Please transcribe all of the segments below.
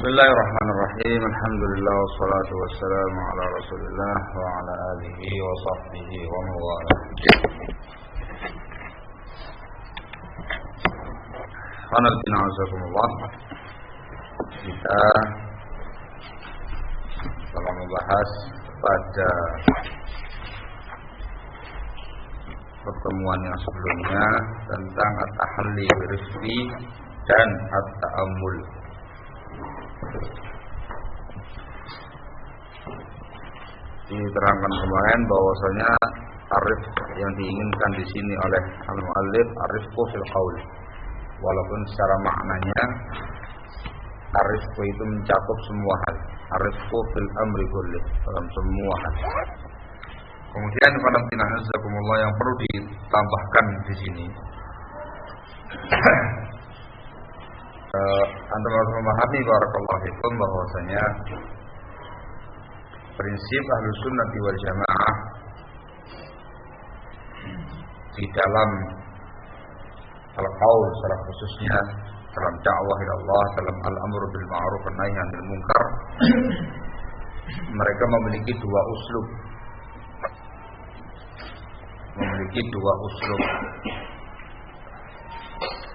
Bismillahirrahmanirrahim. Alhamdulillah wassalatu wassalamu ala Rasulillah wa ala alihi wa sahbihi wa mawalah. Qanaltina azakumullah. Kita telah membahas pada pertemuan yang sebelumnya tentang at-tahalli birifqi dan at-ta'ammul. Diterangkan kemarin bahwasanya arif yang diinginkan di sini oleh al-muallif arifku fil qaul. Walaupun secara maknanya arifku itu mencakup semua hal. Arifku fil amri kulli, dalam semua hal. Kemudian qanaltina azakumullah yang perlu ditambahkan di sini. Antum harus memahami barakallahu fikum bahwasanya prinsip Ahlus Sunnah wal Jamaah di dalam al-qaul secara khususnya dalam dakwah ila Allah, dalam al-amru bil ma'ruf wan nahy 'anil munkar, mereka memiliki dua uslub.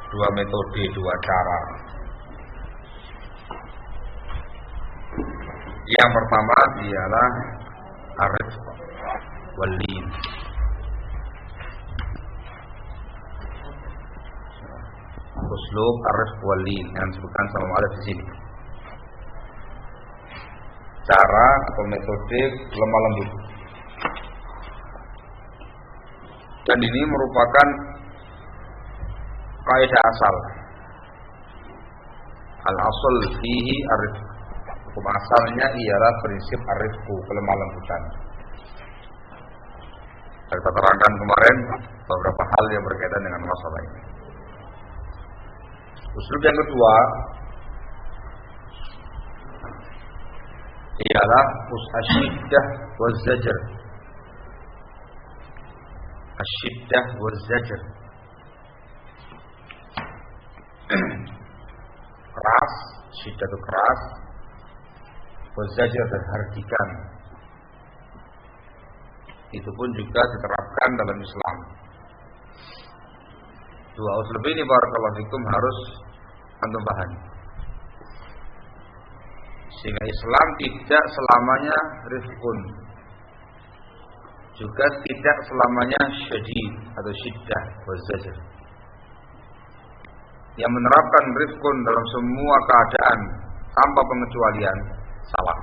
Dua metode, dua cara. Yang pertama ialah arif wal lin. Uslub arif wal lin yang disebutkan sama muallif di sini. Cara atau metode lemah lembut. Dan ini merupakan kaidah asal. Al-asl fihi arif. Hukum asalnya ialah prinsip arifku, kelemah lembutan. Kita terangkan kemarin beberapa hal yang berkaitan dengan masalah ini. Uslub yang kedua ialah asyiddah waz zajr. Asyiddah waz zajr. Keras, syiddah itu keras, wazajar dan hardikan. Itu pun juga diterapkan dalam Islam. Dua uslub ini barakallahu fikum harus antum pahami. Sehingga Islam tidak selamanya rifqun, juga tidak selamanya syadid atau syiddah wazajar. Yang menerapkan rifqun dalam semua keadaan tanpa pengecualian salah.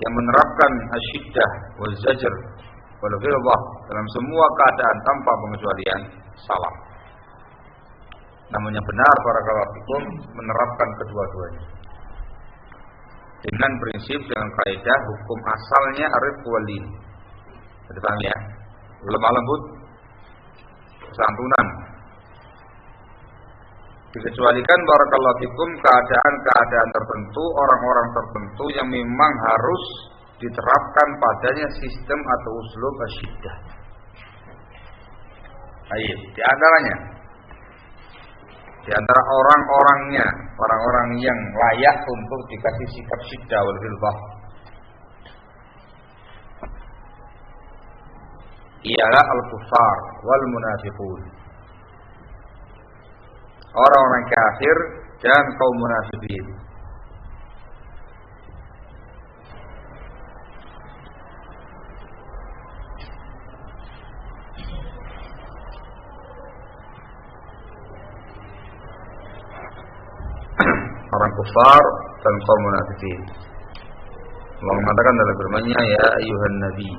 Yang menerapkan asyiddah wal zajr wal ghilzah dalam semua keadaan tanpa pengecualian salah. Namun yang benar barakallahu fikum menerapkan kedua-duanya dengan prinsip, dengan kaidah hukum asalnya arif wal lin. Paham ya? Lemah lembut, santunan. Dikecualikan barakallahu fikum keadaan-keadaan tertentu, orang-orang tertentu yang memang harus diterapkan padanya sistem atau uslub asyiddah. Baik, di antaranya di antara orang-orangnya, orang-orang yang layak untuk dikasih sikap syiddah wal ghilzah ialah al-kuffar wal munafiqun. Orang-orang kafir dan kaum munafikin. Orang kafir dan kaum munafikin. Allah mengatakan dalam firman-Nya, ya ayyuhan nabi,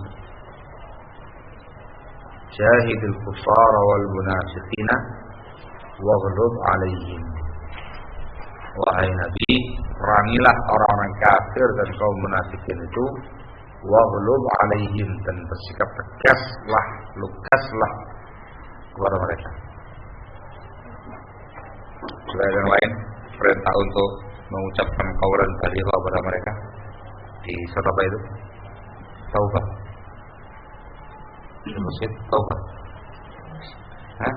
jahidil kuffara wal munafiqina waghlub alaihim. wahai Nabi, perangilah orang-orang kafir dan kaum munafikin itu, waghlub alaihim, dan bersikap tegaslah, lugaslah kepada mereka. Juga yang lain perintah untuk mengucapkan qaulan baligha kepada mereka di surat apa itu? Taubah. Di masjid Taubah. Hah?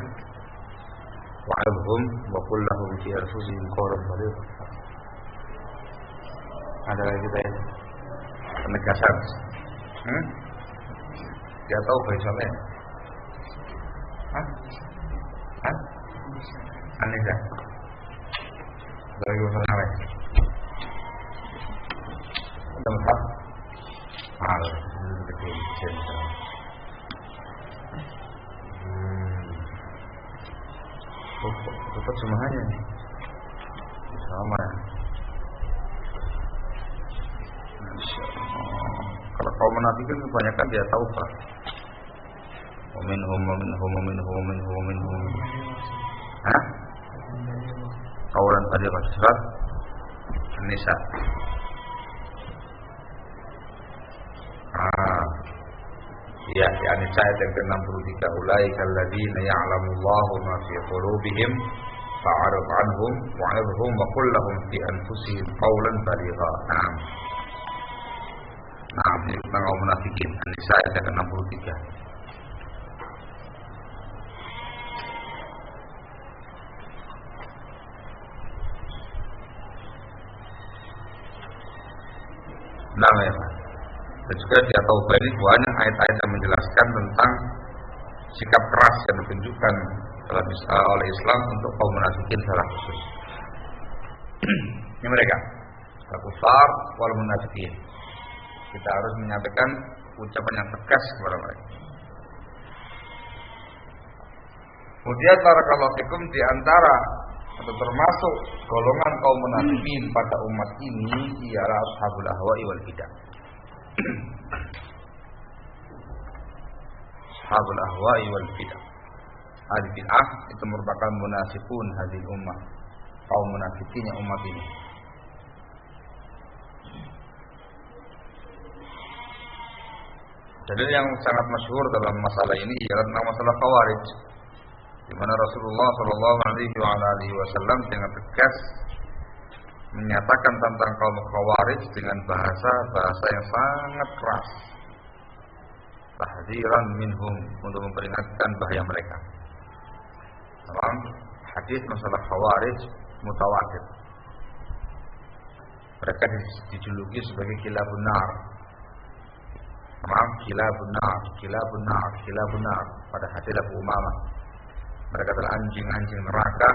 Wa'adhum wa qul lahum fi anfusihim qawlan baligha. Ada lagi kita ya? Penegasan. Dia tahu misalnya. Hah? Hah? Anissa. Dari urusan apa? Tempat. Hal. Tetap semuanya nih. Sama ya. Kalau kaum munafikin kebanyakan dia tahu Pak. Minhum. Hah? Kaulan tadi pada surat An-Nisa. Ya, An-Nisa ayat yang ke-63. Ulaikal ladzina ya'lamullahu ma fi qulubihim fa'rid 'anhum wa'idhhum wa qul lahum fi anfusihim qawlan baligha. Ini tentang kaum munafikin. An-Nisa ayat yang ke-63. Ya, Pak. Dan juga di At-Taubah ini banyak ayat-ayat yang menjelaskan tentang sikap keras yang ditunjukkan oleh Islam untuk kaum munafikin secara khusus. Ini mereka, al-kufar wal munafikin. Kita harus menyampaikan ucapan yang tegas kepada mereka. Kemudian barakallahu fikum, di antara atau termasuk golongan kaum munafikin pada umat ini ialah ashabul ahwa'i wal bidah. Ashabul ahwa'i wal bidah. Ahli bid'ah itu merupakan munafiqun hadil ummah, kaum munafikinnya umat ini. Dalil yang sangat masyhur dalam masalah ini ialah tentang masalah Khawarij, di mana Rasulullah Shallallahu Alaihi Wasallam dengan tegas menyatakan tentang kaum Khawarij dengan bahasa yang sangat keras, tahdziran minhum, untuk memperingatkan bahaya mereka. Dalam hadis masalah Khawarij mutawatir, mereka dijuluki sebagai kilabun nar. Kilabun nar pada hadis Abu Umamah. Mereka adalah anjing-anjing neraka.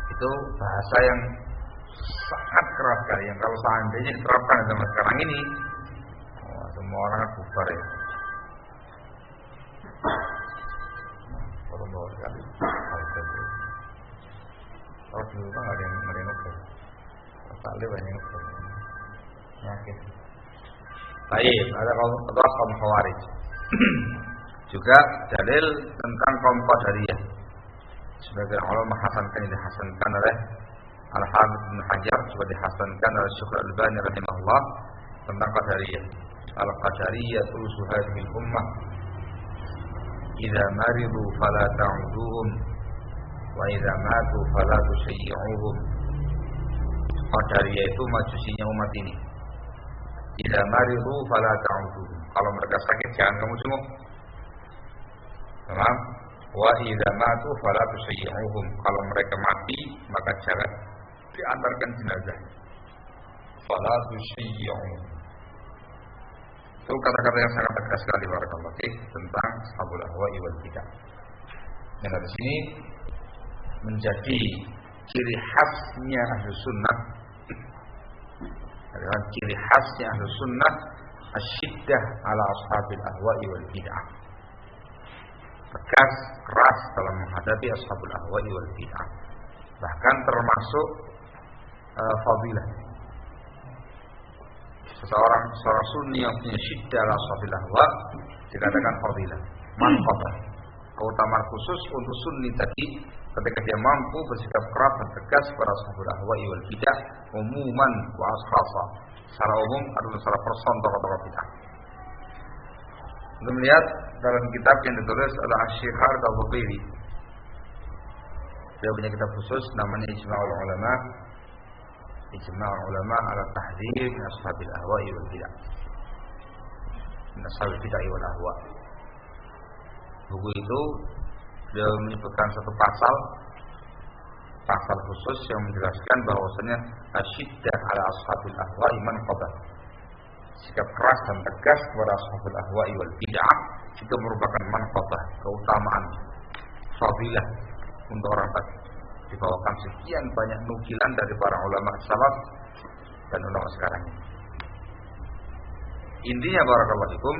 Itu bahasa yang sangat keras sekali, yang kalau seandainya diterapkan zaman sekarang ini, semua orang kufar ya. Kalau bawa sekali, kalau di rumah nggak ada yang ngefel, salib banyak ngefel, yakin. Baik, ada kaum Khawarij. Juga dalil tentang kaum Qadariyah. Sebagai ulama hasankan, dihasankan oleh Al-Hafidz Ibnu Hajar, juga dihasankan oleh Syekh Al-Albani rahimahullah, tentang Qadariyah. Al-Qadariyah turusu hadhil ummah. Idza maridu fala ta'uduhum wa idza matu fala tusayyi'uhum. Qadariyah itu majusinya umat ini. Idza maridu fala ta'uduhum. Kalau mereka sakit jangan kamu jenguk. Paham? Wa idza matu fala tusayyi'uhum. Kalau mereka mati maka jangan diantarkan jenazah. Fala tusayyi'uhum. Itu kata-kata yang sangat tegas sekali barakallahu fiik tentang ashabul ahwa'i wal bidah. Yang di sini menjadi ciri khasnya Ahlus Sunnah. Adalah ciri khasnya Ahlus Sunnah asyiddah ala ashabil ahwa'i wal bidah. Tegas, keras dalam menghadapi ashabul ahwa'i wal bidah. Bahkan termasuk fadilah. Seorang sunni yang punya syiddah ala ashabil ahwa' dikatakan fadilah, manqabah. keutamaan khusus untuk sunni tadi ketika dia mampu bersikap keras dan tegas pada ashabul ahwa'i wal bidah umuman wa ashasa, secara umum atau secara person tokoh-tokoh bidah. Untuk melihat dalam kitab yang ditulis oleh Asy-Syikhar Al-Ghairi, dia punya kitab khusus namanya Ijma'ul Ulama ala Tahdhir min ashabil ahwa'i wal bidah. Min ashabil bidah wal ahwa'. Buku itu dia menyebutkan satu pasal khusus yang menjelaskan bahwasanya asyiddah ala ashabil ahwa'i manqabah, sikap keras dan tegas kepada ashabul ahwa'i wal bid'ah itu merupakan manqabah, keutamaan, fadilah untuk orang tadi. Dibawakan sekian banyak nukilan dari para ulama salaf dan ulama sekarang. Intinya barakallahu fikum,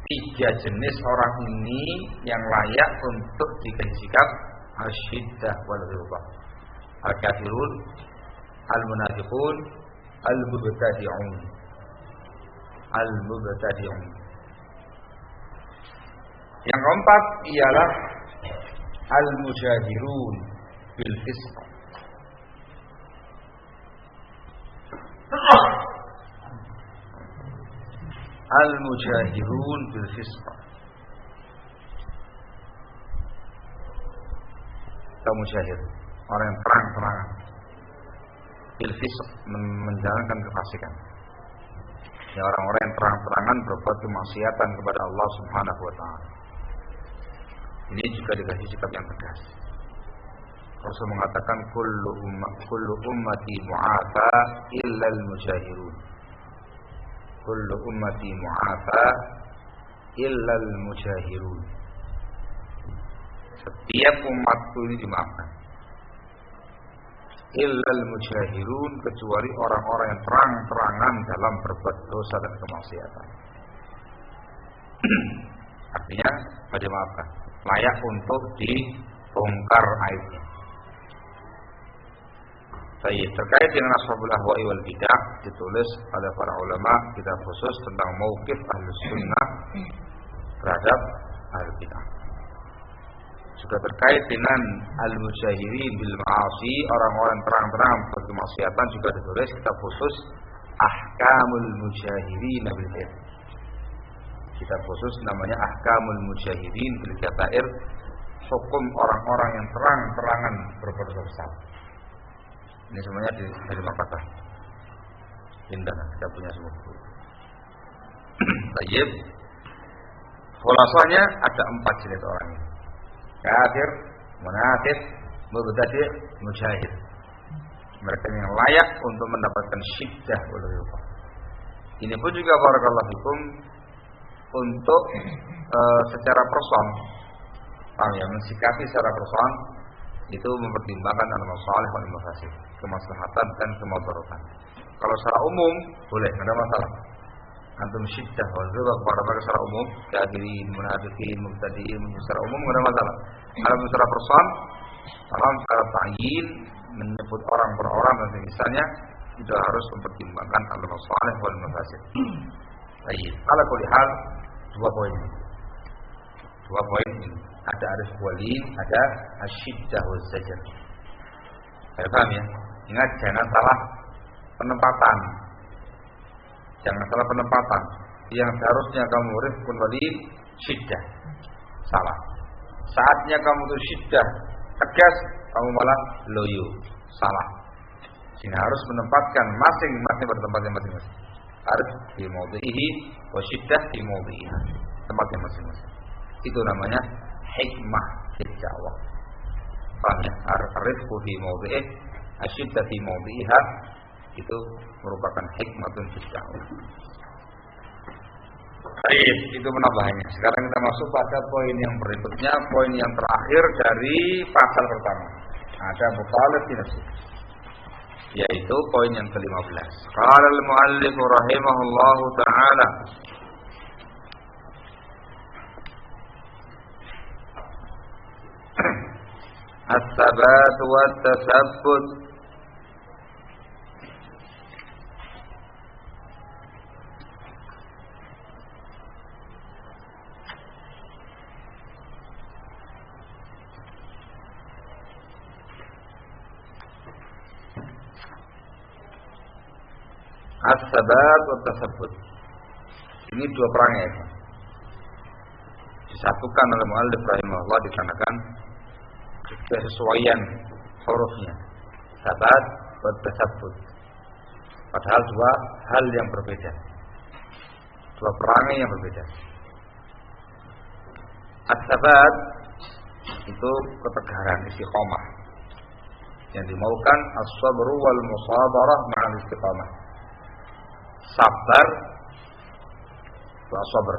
3 jenis orang ini yang layak untuk dikasih sikap asyiddah wal ghilzah: al-kafirun, al-munafiqun, al-mubtadi'un. Yang keempat ialah al-mujahirun bil fisq. Al-mujahirun bil fisq. Kaum mujahir, orang yang terang-terangan bil fisq, menjalankan kefasikan. Ya, orang-orang yang terang-terangan berbuat kemaksiatan kepada Allah Subhanahu wa taala. Ini juga dikasih sikap yang tegas. Rasul mengatakan kullu ummati mu'afa illa al-mujahirun. Kullu ummati mu'afa illa al-mujahirun. Setiap umatku ini dimaafkan. Illa al-mujahirun, kecuali orang-orang yang terang-terangan dalam berbuat dosa dan kemaksiatan. Artinya dimaafkan, layak untuk dibongkar aibnya. Baik, terkait dengan ashabul ahwa'i wal bidah ditulis oleh para ulama kitab khusus tentang mauqif ahlus sunnah terhadap ahlul bidah. Juga terkait dengan al-mujahirin bil ma'asi, orang-orang terang-terang berkemaksiatan, juga ditulis kitab khusus Ahkamul Mujahirin bil Kabair. Kitab khusus namanya Ahkamul Mujahirin bil Kabair, hukum orang-orang yang terang-terangan berbuat dosa. Ini semuanya dari Makatah. Indah, kita punya semua buku. Baik. Khulasahnya ada 4 jenis orang ini: kafir, munafiq, mubtadi', mujahid. Mereka yang layak untuk mendapatkan syiddah oleh Allah. Ini pun juga barakallahu fikum untuk secara person, mensikapi secara person itu mempertimbangkan al-masalih wal mafasid, kemaslahatan dan kemudaratan. Kalau secara umum boleh, tidak ada masalah. Antum syiddah wal ghilzah kepada mereka secara umum, kafirin, munafiqin, mubtadi'in, secara umum tidak ada masalah. Kalau secara person, dalam secara ta'yin menyebut orang per orang dan misalnya itu harus mempertimbangkan al-masalih wal mafasid. Baik, ala kulli hal 2 poin ini. 2 poin ini. Ada arif wali, ada asyiddah wal zajar. Saya paham ya? Ingat, jangan salah penempatan. Jangan salah penempatan. Yang seharusnya kamu rifqun wali, syiddah. Salah. Saatnya kamu tuh syiddah, tegas, kamu malah loyo. Salah. Sehingga harus menempatkan masing-masing pada tempatnya masing-masing. Arif di mawdi'ihi wa syiddah di mawdi'iha. Tempatnya masing-masing. Itu namanya hikmah fil dakwah. Paham ya? Ar-rifqu fi mawdi'ih, asyiddah fi mawdi'iha, itu merupakan hikmatun fil dakwah. Baik, itu penambahannya. Sekarang kita masuk pada poin yang berikutnya, poin yang terakhir dari pasal pertama. Ada mutalib fi nafsi, yaitu poin yang ke-15. Qala al-muallif rahimahullahu ta'ala, as-sabat wa at-tasabbut as-sabat wa tasabbut. Ini dua perangai. Disatukan oleh muallif rahimahullah dikarenakan kesesuaian hurufnya. Sabat wa tasabbut. Padahal dua hal yang berbeda. Dua perangai yang berbeda. As-sabat itu ketegaran, istiqomah. Yang dimaukan as-sabru wal musabarah ma'al istiqamah. Sabar wa sabr.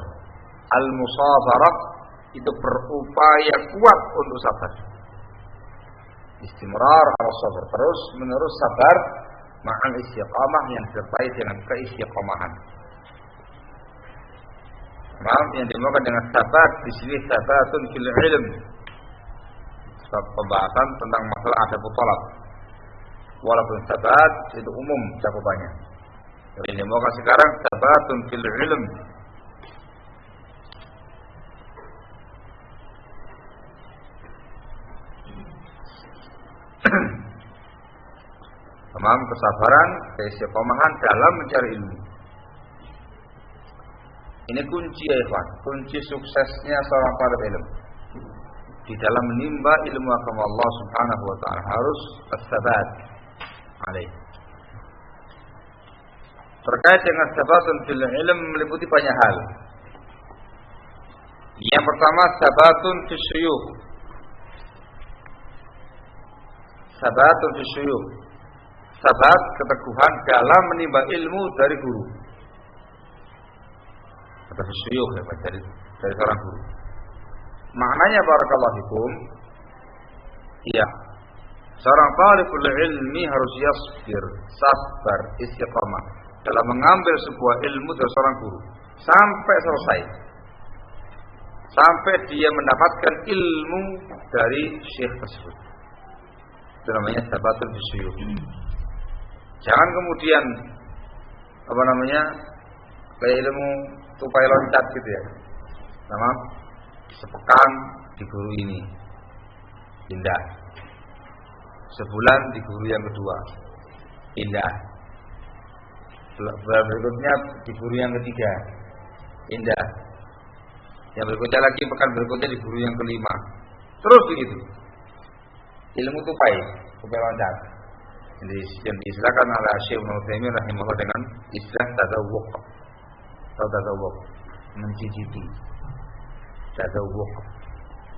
Al-musabarah itu berupaya kuat untuk sabar. Istimrar ala sabr, terus menerus sabar ma'al istiqamah yang disertai dengan keistiqomahan. Maaf, yang dimaukan dengan sabat di sini sabatun fil ilm. Sebab pembahasan tentang masalah adab talab. Walaupun sabat itu umum cakupannya. Yang dimaukan sekarang sabatun fil ilm. Paham kesabaran, keistiqomahan dalam mencari ilmu. Ini kunci ya ikhwan, kunci suksesnya seorang talib ilmu. Di dalam menimba ilmu agama Allah Subhanahu wa taala harus as-sabat alaih. Terkait dengan sabatun fil ilm meliputi banyak hal. Yang pertama sabatun fis syuyukh. Sabatun fis syuyukh. Sabat keteguhan dalam menimba ilmu dari guru. Kata syuyukh ya, dari seorang guru. Maknanya barakallahu fikum, ya, seorang talibul ilmi harus yasbir, sabar, istiqamah dalam mengambil sebuah ilmu dari seorang guru sampai selesai. Sampai dia mendapatkan ilmu dari syekh tersebut. Itu namanya sabatul syuyukh. Jangan kemudian kayak ilmu tupai loncat gitu ya. Sama sepekan di guru ini pindah. Sebulan di guru yang kedua pindah. Bulan berikutnya di guru yang ketiga pindah. Yang berikutnya lagi pekan berikutnya di guru yang kelima. Terus begitu. Ilmu tupai loncat. Jadi yang diistilahkan oleh Syekh Ibnu Utsaimin rahimahullah dengan istilah tazawwuq. Atau tazawwuq, mencicipi. Tazawwuq.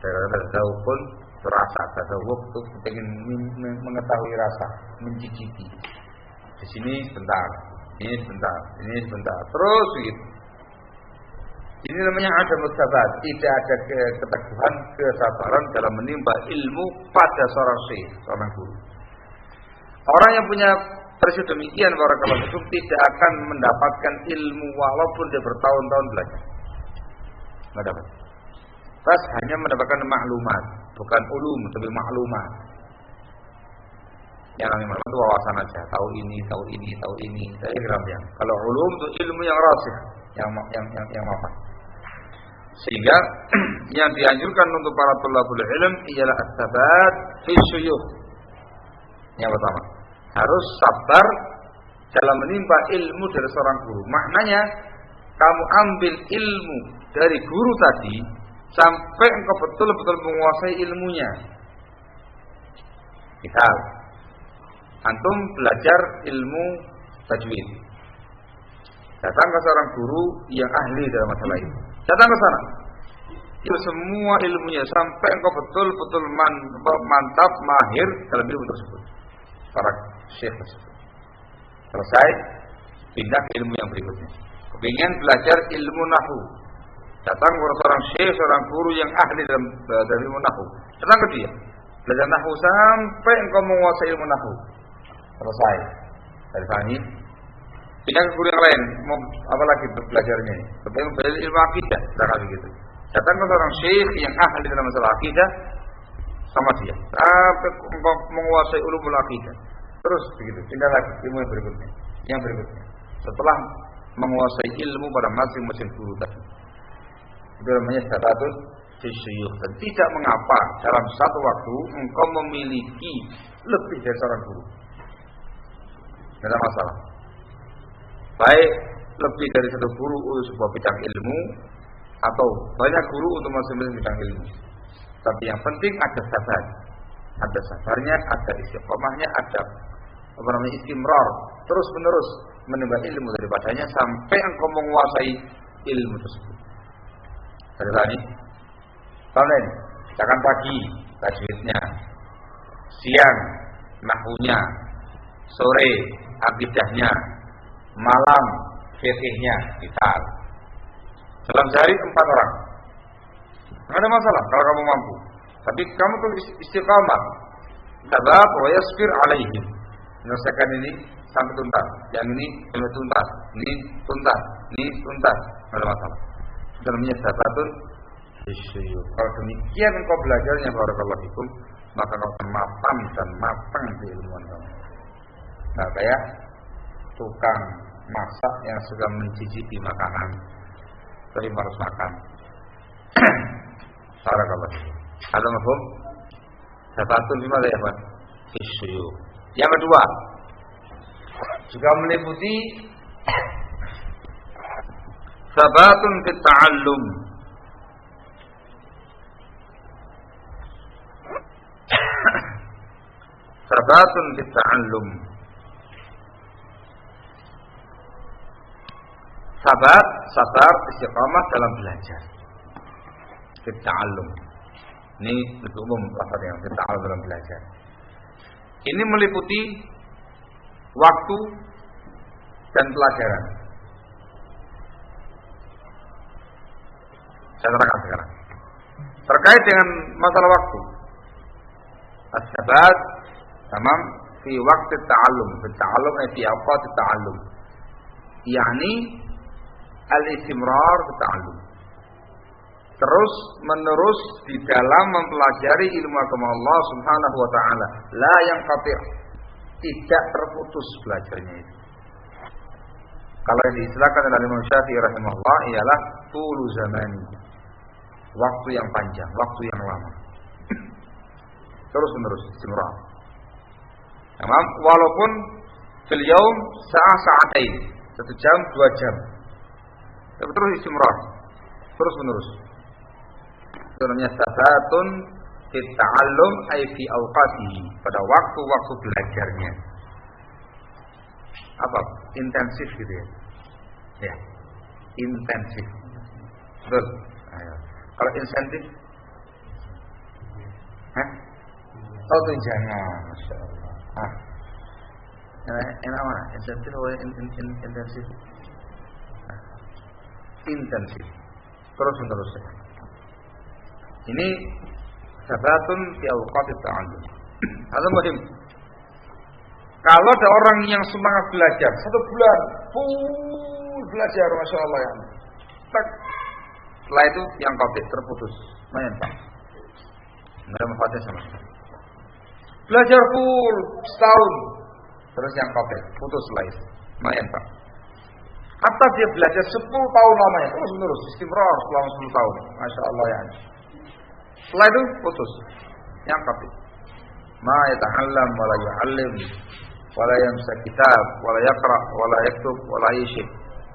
Tazawwuq rasa, tazawwuq itu ingin mengetahui rasa, mencicipi. Di sini sebentar, ini sebentar, ini sebentar, terus begitu. Ini namanya ada sabat, tidak ada keteguhan, kesabaran dalam menimba ilmu pada seorang syekh, seorang guru. Orang yang punya prinsip demikian barakallahu fikum tidak akan mendapatkan ilmu walaupun dia bertahun-tahun belajar. Enggak dapat. Pas hanya mendapatkan maklumat, bukan ulum tapi maklumat. Yang namanya maklumat itu wawasan aja, tahu ini, tahu ini, tahu ini. Saya kira ya. Kalau ulum itu ilmu yang rasih, yang mapan. Sehingga yang dianjurkan untuk para thalabul ilm ialah as-sabat fi syuyukh. Yang pertama, harus sabar dalam menimba ilmu dari seorang guru. Maknanya kamu ambil ilmu dari guru tadi sampai engkau betul-betul menguasai ilmunya. Misal, antum belajar ilmu tajwid. Datang ke seorang guru yang ahli dalam masalah itu. Datang ke sana. Itu semua ilmunya sampai engkau betul-betul mantap, mahir dalam ilmu tersebut. Para syekh tersebut. Selesai, pindah ke ilmu yang berikutnya. Kepingin belajar ilmu nahwu. Datang ke seorang syekh, seorang guru yang ahli dalam ilmu nahwu. Datang ke dia. Belajar nahwu sampai engkau menguasai ilmu nahwu. Selesai. Dari sana pindah ke guru yang lain. Mau apa lagi belajarnya? Kepingin belajar ilmu akidah. Jangan begitu. Datang ke seorang syekh yang ahli dalam masalah akidah sama dia. Sampai engkau menguasai ulumul akidah. Terus begitu, pindah lagi ilmu yang berikutnya. Yang berikutnya. Setelah menguasai ilmu pada masing-masing guru tadi. Itu namanya sabatun fi syuyukh. Dan tidak mengapa dalam satu waktu engkau memiliki lebih dari seorang guru. Tidak ada masalah. baik lebih dari satu guru untuk sebuah bidang ilmu atau banyak guru untuk masing-masing bidang ilmu. Tapi yang penting ada sabar. Ada sabarnya, ada istiqomahnya, ada istimrar, terus-menerus menimba ilmu daripadanya sampai engkau menguasai ilmu tersebut. Tadi, kalian misalkan pagi tajwidnya, siang nahwunya, sore akidahnya, malam fikihnya, misal. Dalam sehari 4 orang. Tidak ada masalah kalau kamu mampu. Tapi kamu tuh istiqamah. Sabar wa yasbir alaihim. Menyelesaikan ini sampai tuntas. Yang ini sampai tuntas. Ini tuntas. Ini tuntas. Tidak ada masalah. Itu namanya sabatun bisyuyukh. Kalau demikian engkau belajarnya barakallahu fikum, maka kau akan matang di ilmuwan kamu. Nah, kayak tukang masak yang suka mencicipi makanan, tapi harus makan. Barakallahu fikum. Ada mafhum? Sabatun lima ya, Pak. Bisyuyukh. Yang kedua, juga meliputi sabatun fit ta'allum. Sabatun fit ta'allum. Sabar istiqamah dalam belajar. Fit ta'allum. Ini lebih umum lafaznya, fit ta'allum dalam belajar. Ini meliputi waktu dan pelajaran. Saya terangkan sekarang. Terkait dengan masalah waktu. As-sabat tamam fi waqti ta'allum, fi ta'allum fi awqat ta'allum. Yani al-istimrar fi ta'allum. Terus menerus di dalam mempelajari ilmu agama Allah Subhanahu wa taala, la yang qati', tidak terputus belajarnya itu. Kalau yang diistilahkan oleh Imam Syafi'i rahimahullah ialah tulu zamani. Waktu yang panjang, waktu yang lama. Terus menerus istimrar. Tamam, walaupun fil yaum sa'atain, 1 jam, 2 jam. Tapi terus istimrar. Terus menerus. Itu namanya sabatun fit ta'allum ay fi awqatihi, pada waktu-waktu belajarnya. Apa? Intensif gitu ya. Ya. Intensif. Betul. Ayo. Kalau insentif? Hah? Oh, tunjangan. Masya Allah. Enak mana? Insentif atau intensif? Intensif. Terus menerus. Ini sabatun fi awqatit ta'allum. Ada muhim. Kalau ada orang yang semangat belajar 1 bulan full belajar, masya Allah ya. Tak. Setelah itu yang qati' terputus, main Pak. Enggak ada manfaatnya sama sekali. Belajar full setahun, terus yang qati' putus setelah itu, main Pak. Atau dia belajar 10 tahun lamanya terus menerus istimrar selama 10 tahun, masya Allah ya. Setelah itu putus, yang qati'. Ma yata'allam wa la yu'allim wa la yamsa kitab wa la yaqra wa la yaktub wa la yashib.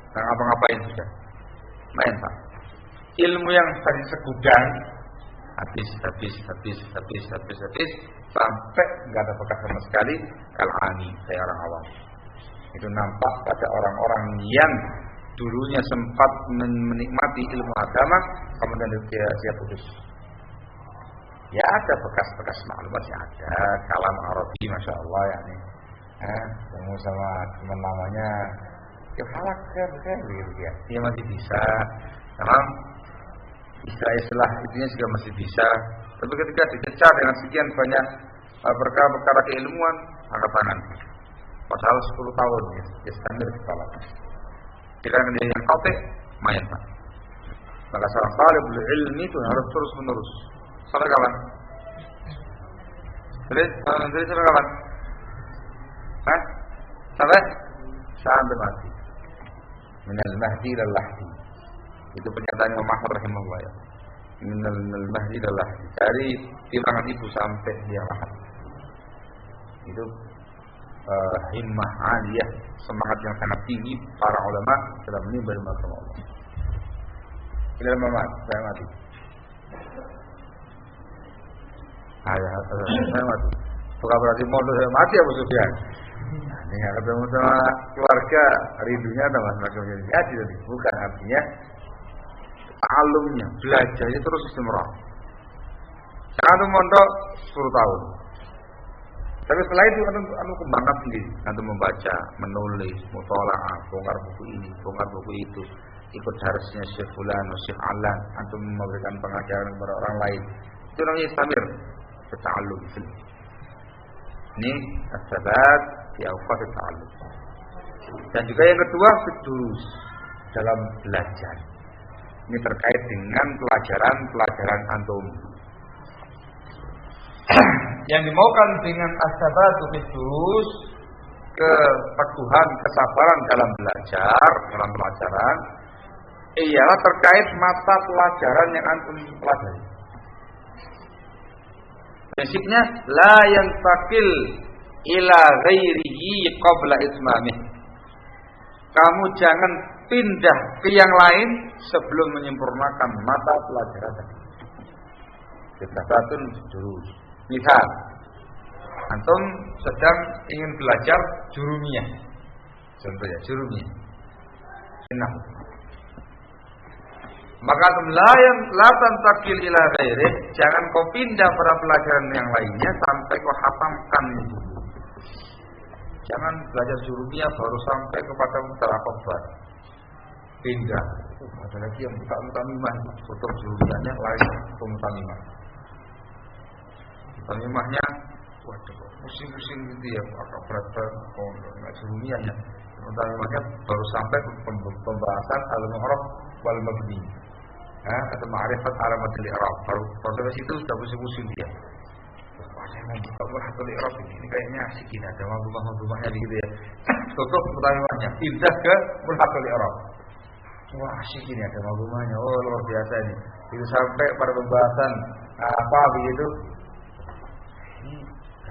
Nggak ngapa-ngapain sudah. Main Pak. Ilmu yang tadi segudang habis sampai enggak ada bekas sama sekali. Kalani, saya orang awam. Itu nampak pada orang-orang yang dulunya sempat menikmati ilmu agama, kemudian dia putus. Ya ada bekas-bekas maklumatnya ada, kalam Arabi, masya Allah ya nih. Ketemu sama teman namanya, ya halak kan, gitu ya. Dia masih bisa, memang istilah itunya juga masih bisa. Tapi ketika dicecar dengan sekian banyak perkara-perkara keilmuan, angkat tangan. Pasal 10 tahun ya standar kepala. Jika dia yang qati', main Pak. Maka seorang talibul ilmi itu harus terus menerus. Sampai kapan? Sampai kapan? Hah? Sampai mati. Minal mahdi ilal lahdi. Itu pernyataan Imam Ahmad rahimahullah ya. Minal mahdi ilal lahdi. Dari timbangan ibu sampai dia lahad. Itu himmah aliyah, semangat yang sangat tinggi para ulama dalam menimba ilmu agama Allah. Ini Muhammad, saya mati. Saya mati. Bukan berarti mau saya mati Abu Sufyan. Ini ketemu sama keluarga, rindunya tambah semakin menjadi tadi. Bukan, artinya ta'alumnya, belajarnya terus istimrar. Jangan mondok 10 tahun. Tapi setelah itu anu kembangkan sendiri. Antum membaca, menulis, muthala'ah, bongkar buku ini, bongkar buku itu, ikut harusnya Syekh Fulan, Syekh Alan, antum memberikan pengajaran kepada orang lain. Itu namanya istamir, ta'allum. Ini as-sabat fi awqat ta'allum. Dan juga yang kedua, sedurus dalam belajar. Ini terkait dengan pelajaran antum. Yang dimaukan dengan as-sabatu fi durus, keteguhan, kesabaran dalam belajar, dalam pelajaran, ialah terkait mata pelajaran yang antum pelajari. Prinsipnya la yantakil ila ghairihi qabla itmamih. Kamu jangan pindah ke yang lain sebelum menyempurnakan mata pelajaran tadi. Ketatun durus. Misal, antum sedang ingin belajar jurumiyah. Contohnya jurumiyah. Nah, maka antum la tantakil ila ghairi, jangan kau pindah pada pelajaran yang lainnya sampai kau hatamkan itu. Jangan belajar jurumiyah baru sampai kepada mutarakobat. Pindah. Ada lagi yang mutamimah, tutup jurumiyahnya lari ke mutamimah. Mutamimahnya, waduh, pusing-pusing gitu ya, agak berat-berat, nggak jurumiyahnya. Mutamimahnya baru sampai pembahasan al-mu'rab wal mabni. Atau ma'rifat alamatul i'rab. Baru sampai situ sudah pusing-pusing dia. Wah, saya mau buka mulhatul i'rab ini kayaknya asik ini, ada rumah-rumahnya gitu ya. Tutup mutamimahnya, pindah ke mulhatul i'rab. Wah, asik ini, ada rumahnya. Oh, luar biasa ini. Itu sampai pada pembahasan apa begitu.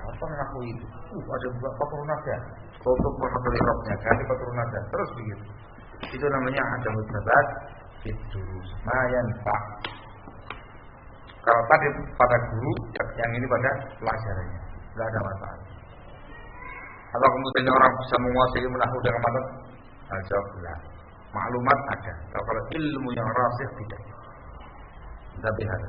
Apa ngaku itu? Ada berapa turunada? Tutup mulhatul i'rabnya, ganti turunada. Terus begitu. Itu namanya ada mutabat. Itu lumayan Pak. Kalau tadi pada guru, yang ini pada pelajarannya, tidak ada masalah. Atau kemudian orang bisa menguasai nahwu dengan matang, jawab tidak. Maklumat ada. Kalau ilmu yang rasih tidak. Tapi ada.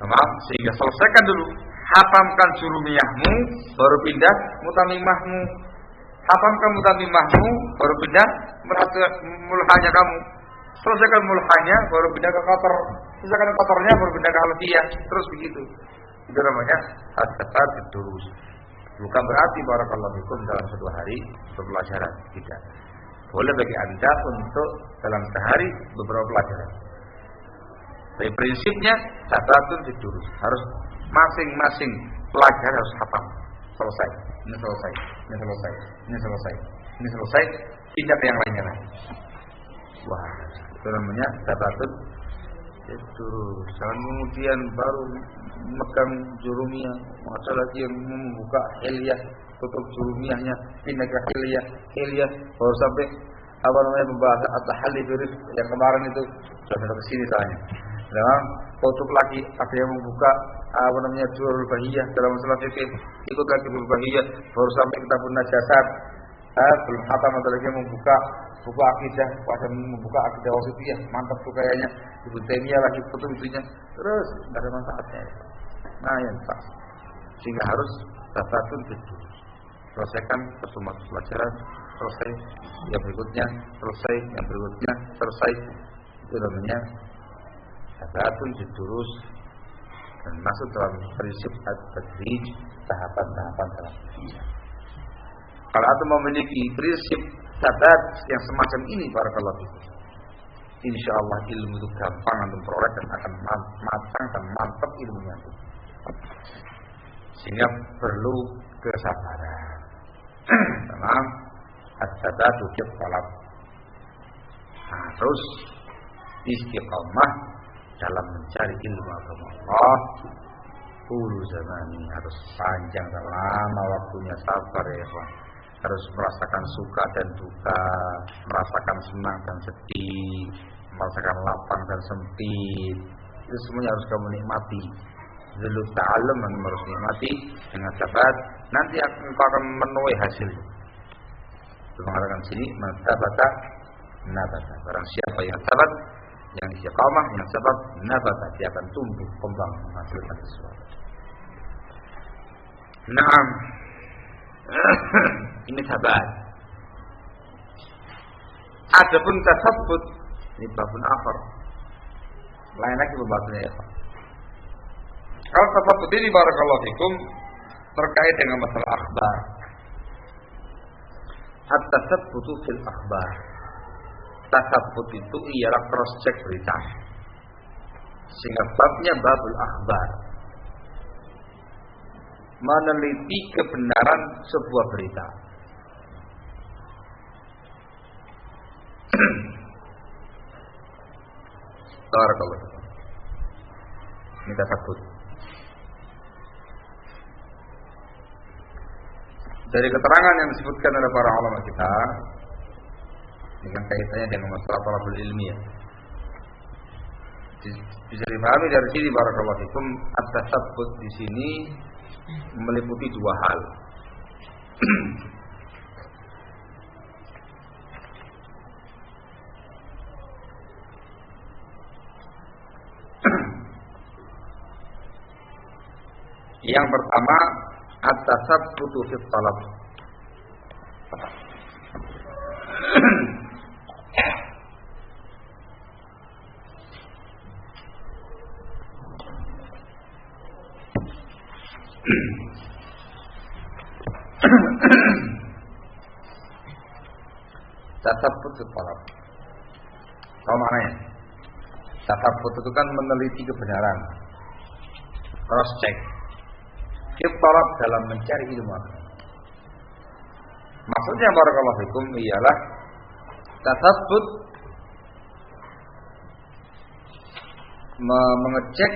Maaf, sehingga selesaikan dulu. Hatamkan jurumiyahmu, baru pindah mutamimahmu. Hatamkan mutamimahmu, baru pindah mulhanya kamu. Selesaikan mulhanya, baru pindah ke kotor. Selesaikan kotornya, baru pindah ke alfiyah. Terus begitu. Itu namanya as-sabat bidurus. Bukan berarti barakallahu fikum dalam satu hari pelajaran. Tidak. Boleh bagi Anda untuk dalam sehari beberapa pelajaran. Tapi prinsipnya sabatun bidurus. Harus masing-masing pelajaran harus hafal. Selesai. Ini selesai. Ini selesai. Ini selesai. Ini selesai. Tidak yang lainnya lagi. Wah, itu namanya sabatun bidurus. Jangan kemudian baru megang jurumiyah, masa lagi yang membuka hilyah, tutup jurumiyahnya, pindah ke hilyah baru sampai apa namanya pembahasan at-tahalli bi yang kemarin itu sudah ke sini soalnya. Dalam tutup lagi ada yang membuka apa namanya Durrul Bahiyah dalam masalah fikih, ikut lagi Durrul Bahiyah baru sampai kitabun najasat. Belum hatam atau lagi membuka buku akidah, pada membuka akidah wasithiyah, mantap tuh kayaknya. Ibnu Taimiyah lagi tutup itunya. Terus tidak ada manfaatnya. Nah, yang pas. Sehingga harus sabatun bidurus. Selesaikan semua pelajaran, selesai yang berikutnya, selesai yang berikutnya, selesai. Itu namanya sabatun bidurus dan masuk dalam prinsip at-tadrij, tahapan-tahapan dalam belajar. Kalau antum memiliki prinsip sabat yang semacam ini, barakallahu fikum, insyaallah ilmu itu gampang antum peroleh dan akan matang dan mantap ilmunya itu. Sehingga perlu kesabaran. Dalam as-sabatu fi talab. Terus istiqamah dalam mencari ilmu agama Allah Ulu zamani, harus panjang dan lama waktunya, sabar ya Pak. Harus merasakan suka dan duka, merasakan senang dan sedih, merasakan lapang dan sempit. Itu semuanya harus kamu nikmati. Dulu ta'alum yang harus nikmati dengan sabar. Nanti engkau akan menuai hasil. Itu mengatakan sini, mentabata nabata. Barang siapa yang sabar, yang istiqamah, yang sabar, nabata, dia akan tumbuh, kembang, menghasilkan sesuatu. Naam. Ini sabar. Adapun tasabbut, ini babun akhar. Lain lagi pembahasannya ya Pak. Kalau tasabbut ini barakallahu fikum terkait dengan masalah akhbar. At-tasabbutu fil akhbar. Tasabbut itu ialah cross check berita. Sehingga babnya babul akhbar. Meneliti kebenaran sebuah berita. Barakallahu. Ini tasabbut. Dari keterangan yang disebutkan oleh para ulama kita dengan kaitannya dengan masalah talabul ilmiah, bisa dipahami dari sini barakallahu fikum, at-tasabbut di sini meliputi dua hal. Yang pertama, at-tasabbutu fi talab. Tasabbut fi talab. Apa maknanya? Tasabbut itu kan meneliti kebenaran, cross check. Talab dalam mencari ilmu. Maksudnya barakallahu fikum ialah tasabbut mengecek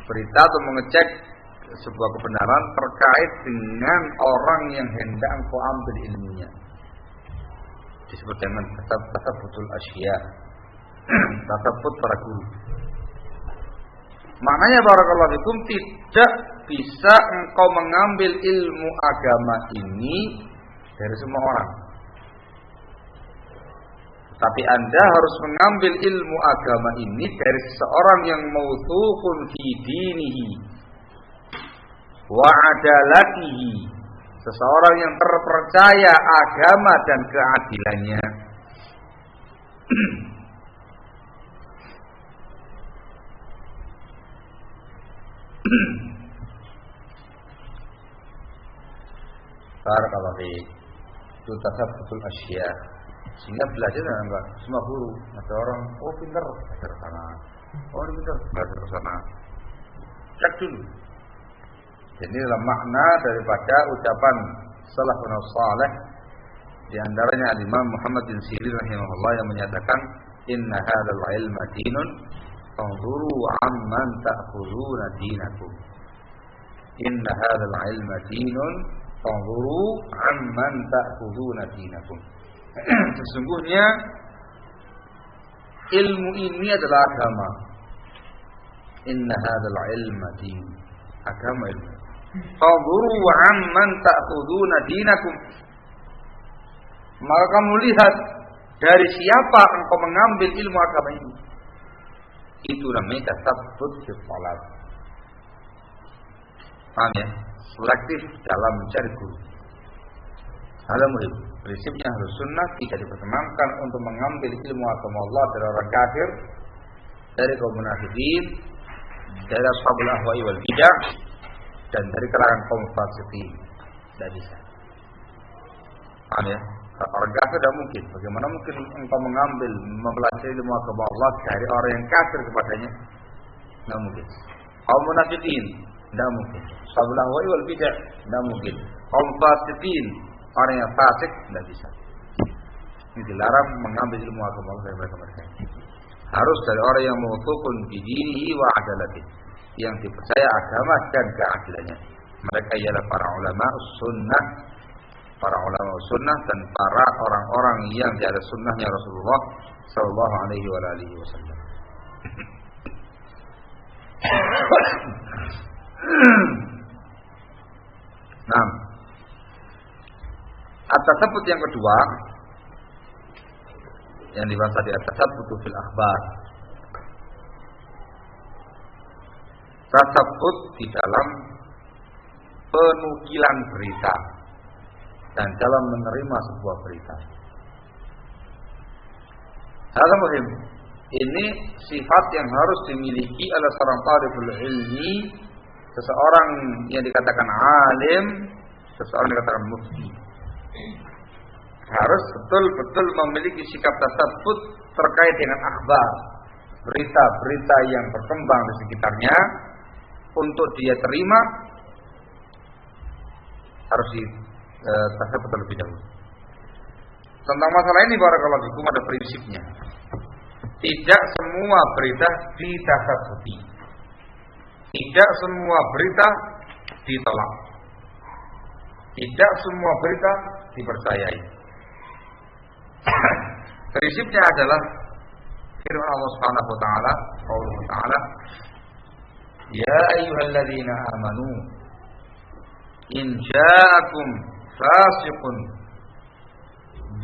berita atau mengecek sebuah kebenaran terkait dengan orang yang hendak engkau ambil ilmunya. Disebut dengan tasabbutul asya. Tasabbut para guru. Maknanya barakallahu fikum tidak bisa engkau mengambil ilmu agama ini dari semua orang. Tapi Anda harus mengambil ilmu agama ini dari seseorang yang mawthuqun fi dinihi wa adalatihi, seseorang yang terpercaya agama dan keadilannya. Barakallahu fiik. Itu tasabbutul asya. Sehingga belajar enggak semua guru. Ada orang, oh pintar, belajar ke sana. Oh ini pintar, belajar ke sana. Cek dulu. Jadi dalam makna daripada ucapan salafun salih, di antaranya Imam Muhammad bin Sirin rahimahullah yang menyatakan, inna hadzal ilma dinun, fanzuru amman ta'khuduna dinakum. Inna hadzal ilma dinun, fanzuru amman ta'khuduna dinakum. Sesungguhnya ilmu ini adalah agama. Inna hadzal ilma din, agama ilmu. Fanzuru amman ta'khuduna dinakum. Maka kamu lihat dari siapa engkau mengambil ilmu agama ini. Itu namanya tasabbut fi talab. Paham ya? Selektif dalam mencari guru. Hal muhim. Prinsipnya harus sunnah tidak diperkenankan untuk mengambil ilmu agama Allah dari orang kafir, dari kaum munafikin, dari ashabul ahwa'i wal bidah, dan dari kalangan kaum fasiqin. Tidak bisa. Paham ya? Orang kafir tidak mungkin. Bagaimana mungkin engkau mengambil, mempelajari ilmu agama Allah dari orang yang kafir kepadanya? Tidak mungkin. Kaum munafikin tidak mungkin. Ashabul ahwa'i wal bidah tidak mungkin. Kaum fasiqin, orang yang fasik tidak bisa. Ini dilarang mengambil ilmu agama Allah dari mereka. Harus dari orang yang mawthuqun bi dinihi wa adalatihi, yang dipercaya agama dan keadilannya. Mereka ialah para ulama sunnah, dan para orang-orang yang di atas sunnahnya Rasulullah Sallallahu Alaihi Wasallam. Nah, at-tasabbut yang kedua yang dibahas di at-tasabbut fil akhbar. Tasabbut di dalam penukilan berita dan dalam menerima sebuah berita. Hal muhim. Ini sifat yang harus dimiliki oleh seorang talibul ilmi, seseorang yang dikatakan alim, seseorang yang dikatakan mufti. Harus betul-betul memiliki sikap tasabbut terkait dengan akhbar, berita-berita yang berkembang di sekitarnya. Untuk dia terima harus ditasabbut terlebih dahulu. Tentang masalah ini barakallahu fikum ada prinsipnya. Tidak semua berita ditasabbuti. Tidak semua berita ditolak. Tidak semua berita dipercayai. Prinsipnya adalah firman Allah Subhanahu wa taala, qauluhu ta'ala, ya ayyuhalladzina amanu in ja'akum fasiqun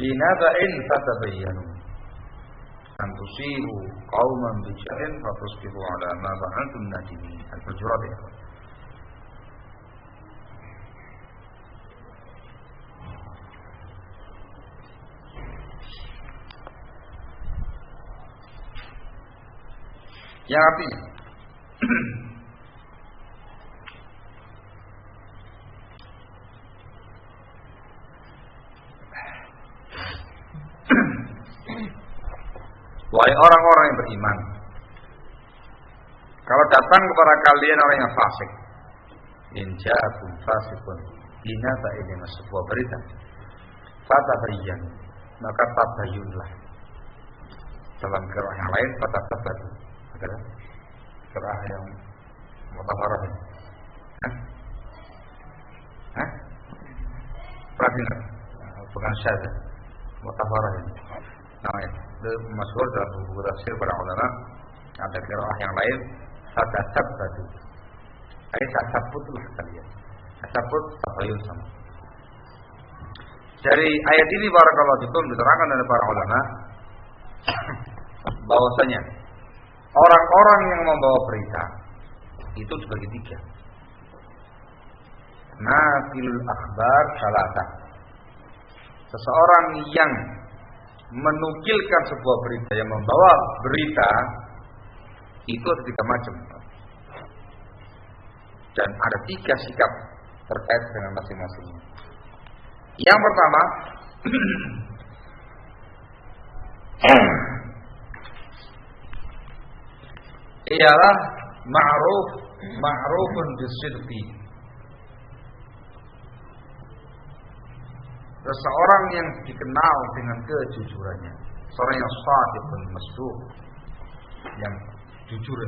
binaba'in fatabayyanu an tusibu qauman bijahlin fatusbihu 'ala ma fa'altum nadimin. Al-Hujurat. Yang artinya wahai orang-orang yang beriman, kalau datang kepada kalian orang yang fasik, in ja'akum fasiqun binaba'in, sebuah berita, fatabayyan, maka tabayyunlah. Dalam qiraah yang lain fatasabbatu, adalah qiraah yang mutaharrah. Perhatikan, bukan syadz, mutaharrah ini namanya. Itu masyhur dalam buku tafsir para ulama. Ada qiraah yang lain fatasabbatu, tasabbutlah kalian. Tasabbut tabayyun sama. Dari ayat ini barakallahu fikum diterangkan oleh para ulama bahwasanya orang-orang yang membawa berita itu dibagi tiga. Naqilul akhbar salasa. Seseorang yang menukilkan sebuah berita, yang membawa berita itu ada tiga macam. Dan ada tiga sikap terkait dengan masing-masing. Yang pertama ialah ma'rufun bisidqi. Seseorang yang dikenal dengan kejujurannya, seorang yang shadiqun masduq, yang jujur.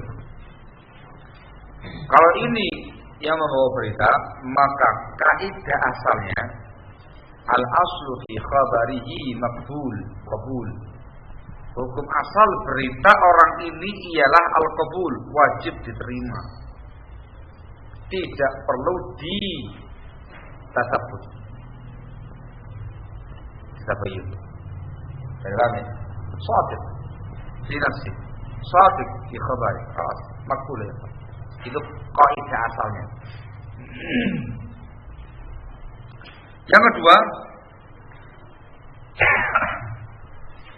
Kalau ini yang membawa berita, maka kaidah asalnya al-aslu fi khabarihi maqbul, qabul. Hukum asal berita orang ini ialah al-qabul, wajib diterima. Tidak perlu ditasabbut. Tabayyun. Paham? Shadiq fi nafsi, shadiq fi khabari, khalaas, maqbul ya. Itu kaidah asalnya. Yang kedua,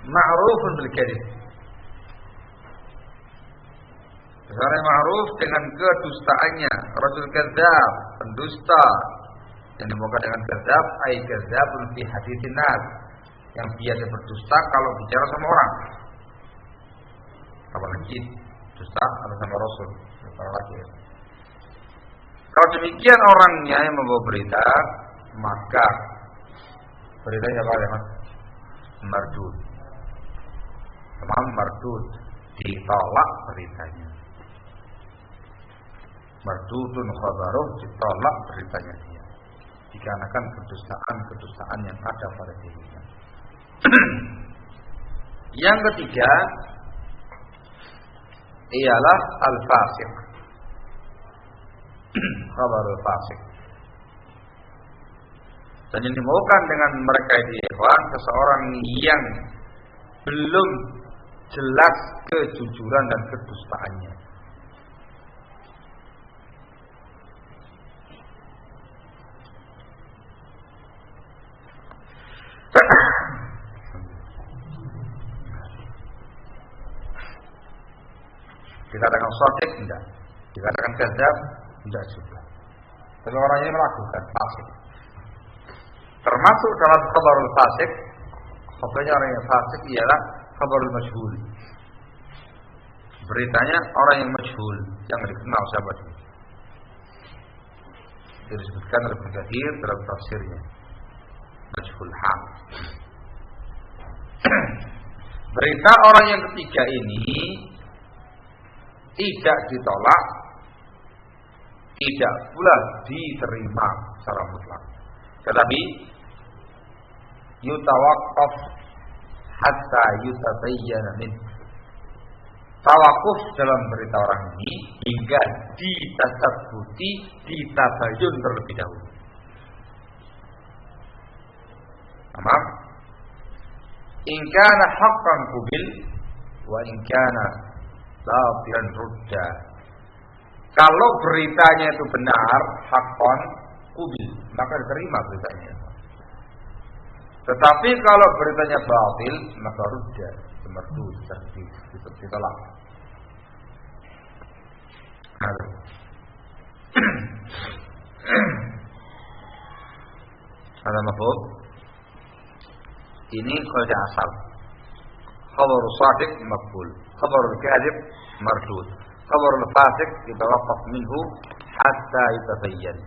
ma'rufun bil kadhib. Seorang ma'ruf dengan kedustaannya, rajul kadzdzab, pendusta. Yang dimaksud dengan kadzdzab ai kadzdzabun fi haditsin nas, yang biasa berdusta kalau bicara sama orang. Apalagi dusta sama Rasul. Kalau demikian orangnya yang membawa berita, maka beritanya apa ya, Mas? Mardud. Tamam, mardud, ditolak beritanya. Mardudun khabaruh, ditolak beritanya dia, dikarenakan kedustaan yang ada pada dirinya. Yang ketiga ialah al-fasik. Khabarul fasik. Dan yang dimaukan dengan mereka itu ikhwan, seseorang yang belum jelas kejujuran dan kedustaannya. Dikatakan shadiq enggak, dikatakan kadzab enggak juga. Tapi orang ini melakukan fasik. Termasuk dalam khabarul fasik, pokoknya orang yang fasik ialah khabarul majhul. Beritanya orang yang majhul, yang dikenal siapa dia. Itu disebutkan oleh Ibnu Katsir dalam tafsirnya. Majhul hal. Berita orang yang ketiga ini tidak ditolak, tidak pula diterima secara mutlak. Tetapi yutawaqqaf hatta yutabayyana min. Tawakuf dalam berita orang ini hingga ditasabbuti, ditabayyun terlebih dahulu. Paham? In kana haqqan qubil wa in kana batilan rudda. Kalau beritanya itu benar, haqqan qubil, maka diterima beritanya. Tetapi kalau beritanya batil, maka rudda, mardud, ditolak. Ada mafhum? Ini kaidah asal. Khabarul shadiq maqbul, khabarul kadzib mardud, khabarul fasik yatawaqqaf minhu hatta yatabayyan.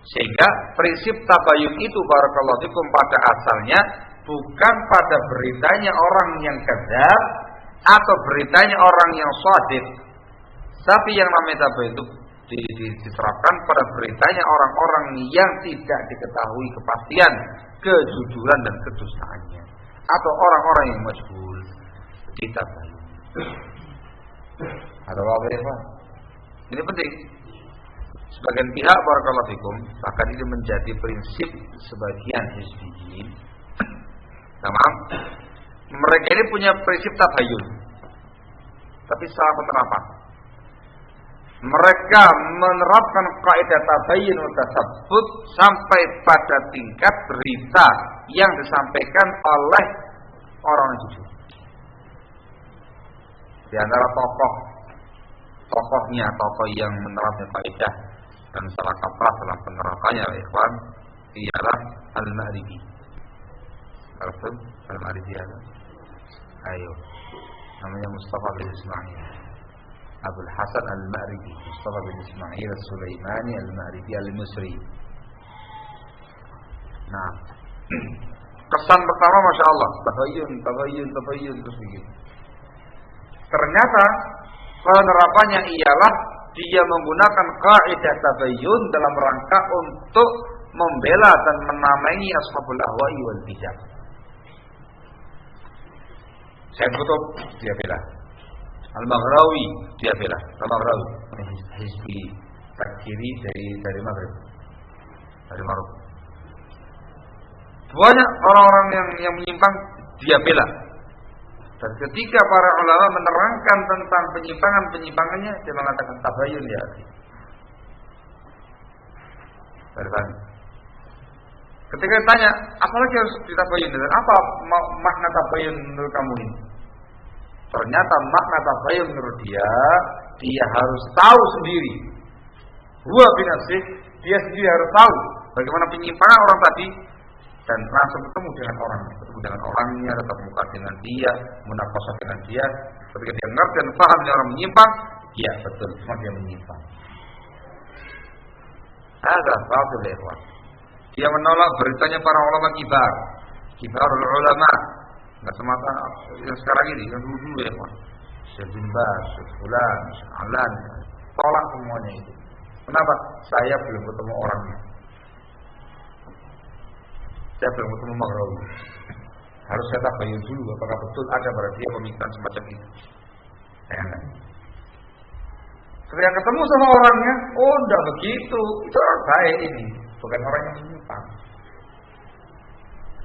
Sehingga prinsip tabayun itu barakallahu fikum pada asalnya bukan pada beritanya orang yang kadzab atau beritanya orang yang shadiq, tapi yang namanya tabayun itu diterapkan pada beritanya orang-orang yang tidak diketahui kepastian kejujuran dan kedustaannya, atau orang-orang yang majhul ditabayun. Ada apa? Ini penting. Sebagian pihak barakallahu fikum, bahkan ini menjadi prinsip sebagian hizbiyin. Tamam. Mereka ini punya prinsip tabayun, tapi salah penerapan. Mereka menerapkan kaidah tabayun wa tasabbut sampai pada tingkat berita yang disampaikan oleh orang jujur. Di antara tokoh yang menerapkan kaidah dan salah kaprah dalam penerapannya, ikhwan, ialah Al-Ma'ribi. Arfum Al-Ma'ribi ada? Ayo, namanya Mustafa bin Ismail Abul Hasan Al-Ma'ribi, Mustafa bin Ismail Al-Sulaimani Al-Ma'ribi Al-Misri. Nah, kesan pertama Masya Allah, tabayun terus begitu. Ternyata penerapannya ialah dia menggunakan kaidah tabayun dalam rangka untuk membela dan menamai ashabul ahwa'i wal bidah. Sayyid Qutb dia bela, Al-Maghrawi dia bela, Al-Maghrawi hizbi takfiri dari Maghrib, dari Maroko. Banyak orang-orang yang menyimpang dia bela. Dan ketika para ulama menerangkan tentang penyimpangannya, dia mengatakan tabayun ya. Bertanya. Ketika ditanya, apalagi harus ditabayun? Apa makna tabayun menurut kamu ini? Ternyata makna tabayun menurut dia harus tahu sendiri. Huwa binafsih, dia sendiri harus tahu bagaimana penyimpangan orang tadi. Dan langsung ketemu dengan orangnya, tetap muka dengan dia, munakosah dengan dia. Ketika dia ngerti dan paham dengan orang menyimpang, ya betul, semua dia menyimpang. Ada batul ikhwan. Dia menolak beritanya para ulama kibarul ulama. Nggak semata yang sekarang ini, yang dulu ikhwan. Syekh bin Baz, Syekh Fulan, Syekh Alan, tolak semuanya itu. Kenapa? Saya belum ketemu orangnya. Saya belum ketemu Maghrawi. Harus saya tabayun dulu apakah betul ada pada dia pemikiran semacam itu. Setelah ketemu sama orangnya, oh enggak begitu, itu orang baik ini, bukan orang yang menyimpang.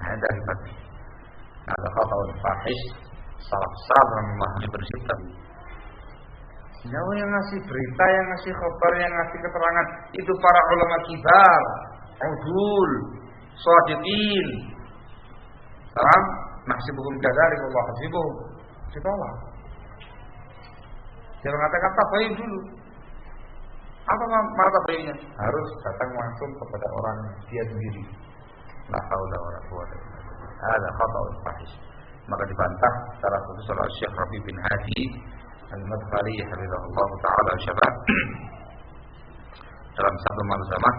Ada hebat. Ada khata'un fahish, salah besar dalam memahami prinsip tadi. Nyawa yang ngasih berita, yang ngasih khabar, yang ngasih keterangan itu para ulama kibar, udul, shadiqin. Salam, nahsibuhum kadzalik wallahu hasibuhum. Ditolak. Dia mengatakan tabayun dulu. Apa mana tabayunnya? Harus datang langsung kepada orang dia sendiri. La haula wala quwwata illa billah. Ada khata'un fahish. Maka dibantah secara khusus oleh Syekh Rabi bin Hadi Al-Madkhali hafizahullah taala syabab dalam satu malzamah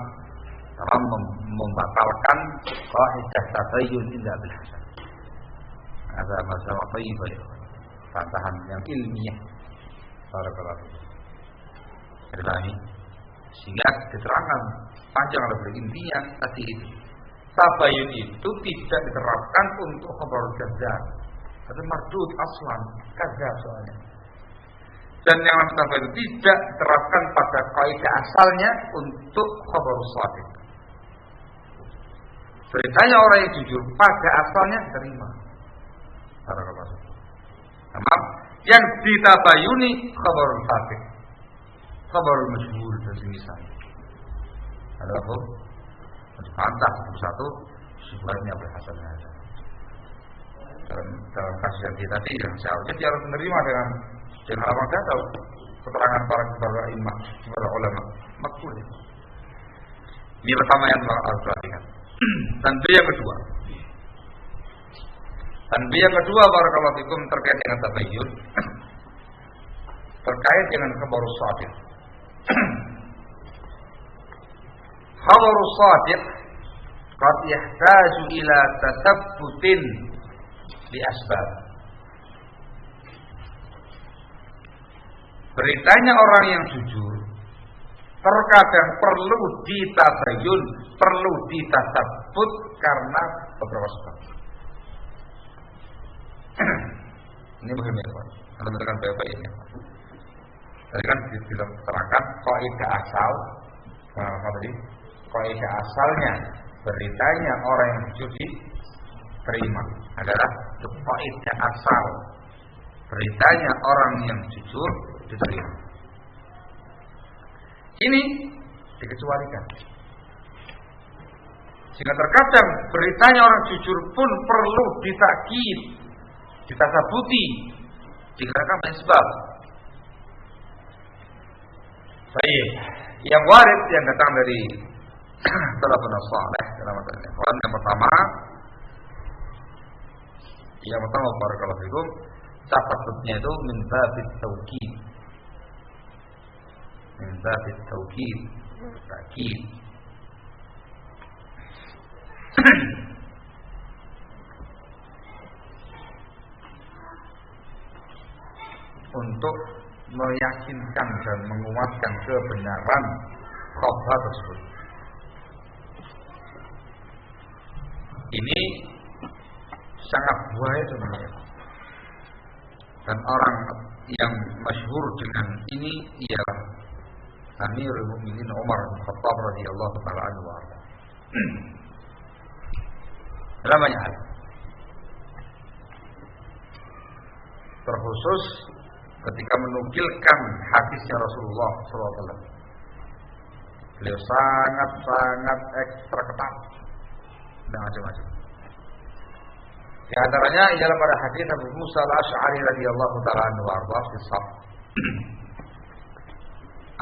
dalam membatalkan qaidah tabayyun illa bil hasan. Ada malzamah thayyibah, bantahan yang ilmiah. Barakallahu fiik. Jadi sehingga keterangan panjang lebih intinya tadi itu. Tabayun itu tidak diterapkan untuk khabar kadzdzab. Tapi mardud aslan kadzdzab soalnya. Dan yang tabayun itu tidak diterapkan pada kaidah asalnya untuk khabar shadiq. Beritanya orang yang jujur pada asalnya diterima. Barakallahu fiik. Maaf, yang ditabayuni khabarul fasik, khabarul masyhur dan semisalnya. Ada apa? Antah satu sebenarnya berhasil ada. Dalam kasus yang tadi yang seharusnya dia harus menerima dengan apa tahu keterangan para imam, para ulama makbul. Ini pertama yang harus perhatikan. Dan yang kedua. Tanbih yang kedua barakallahu fikum terkait dengan tabayyun, terkait dengan khabarus shadiq. Khabarus shadiq qad yahtaju ila tasabbutin li asbab. Beritanya orang yang jujur terkadang perlu ditabayyun, perlu ditasabbut karena beberapa sebab. Ini muhim ya Pak. Kalau mendengarkan baik-baik ini. Tadi kan diterangkan kaidah asal, apa tadi? Kaidah asalnya beritanya orang yang jujur diterima adalah kaidah asal beritanya orang yang jujur diterima. Ini dikecualikan. Sehingga terkadang beritanya orang jujur pun perlu ditakkid, ditasabuti dikarenakan banyak sebab. Baik, yang warid yang datang dari salafun saleh dalam masalah ini. Yang pertama barakallahu fikum, tasabutnya itu min babit taukid. Min babit taukid, takkid. Untuk meyakinkan dan menguatkan kebenaran khabar tersebut. Ini sangat bahaya sebenarnya. Dan orang yang masyhur dengan ini ialah Amirul Mukminin Umar bin Khattab radhiyallahu taala anhu. Dalam banyak hal. Terkhusus ketika menukilkan hadisnya Rasulullah SAW. Beliau sangat ekstra ketat dan macam-macam. Di antaranya ialah pada hadis Abu Musa al-Asy'ari radhiyallahu taala anhu warḍah kisah.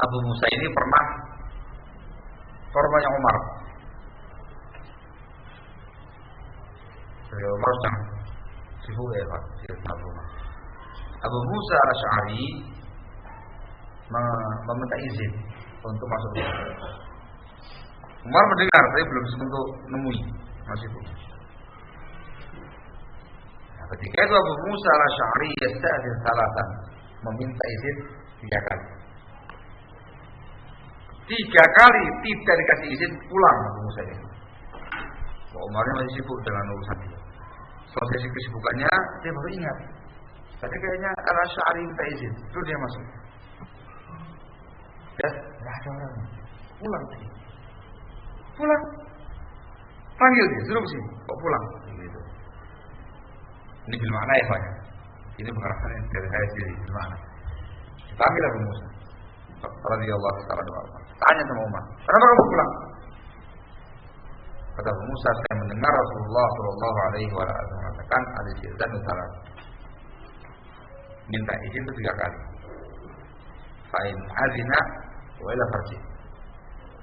Abu Musa ini pernah korbannya Umar. Beliau Umar sedang sibuk ya Pak, Abu Musa al-Asy'ari meminta izin untuk masuk. Umar mendengar, tapi belum sempat nemui, masih belum. Nah, ketika itu Abu Musa al-Asy'ari yasta'dzin salatan, meminta izin 3 kali. 3 kali tidak dikasih izin pulang Abu Musa ini. Umarnya masih sibuk dengan urusan dia. Selesai kesibukannya, dia baru ingat. Tadi kayaknya Al-Asy'ari minta izin, terus dia masuk. Ya, nggak ada orang. Pulang tadi. Pulang. Panggil dia, suruh kesini. Kok pulang? Gitu. Ini bil makna ya Pak. Ini pengertian yang dari saya sendiri bil makna. Panggil Abu Musa. Radhiyallahu ta'ala anhu. Tanya sama Umar, kenapa kamu pulang? Kata Abu Musa, saya mendengar Rasulullah Shallallahu Alaihi Wasallam mengatakan al-istizan salat. Minta izin itu 3 kali. Fa'in azina wa ila farji.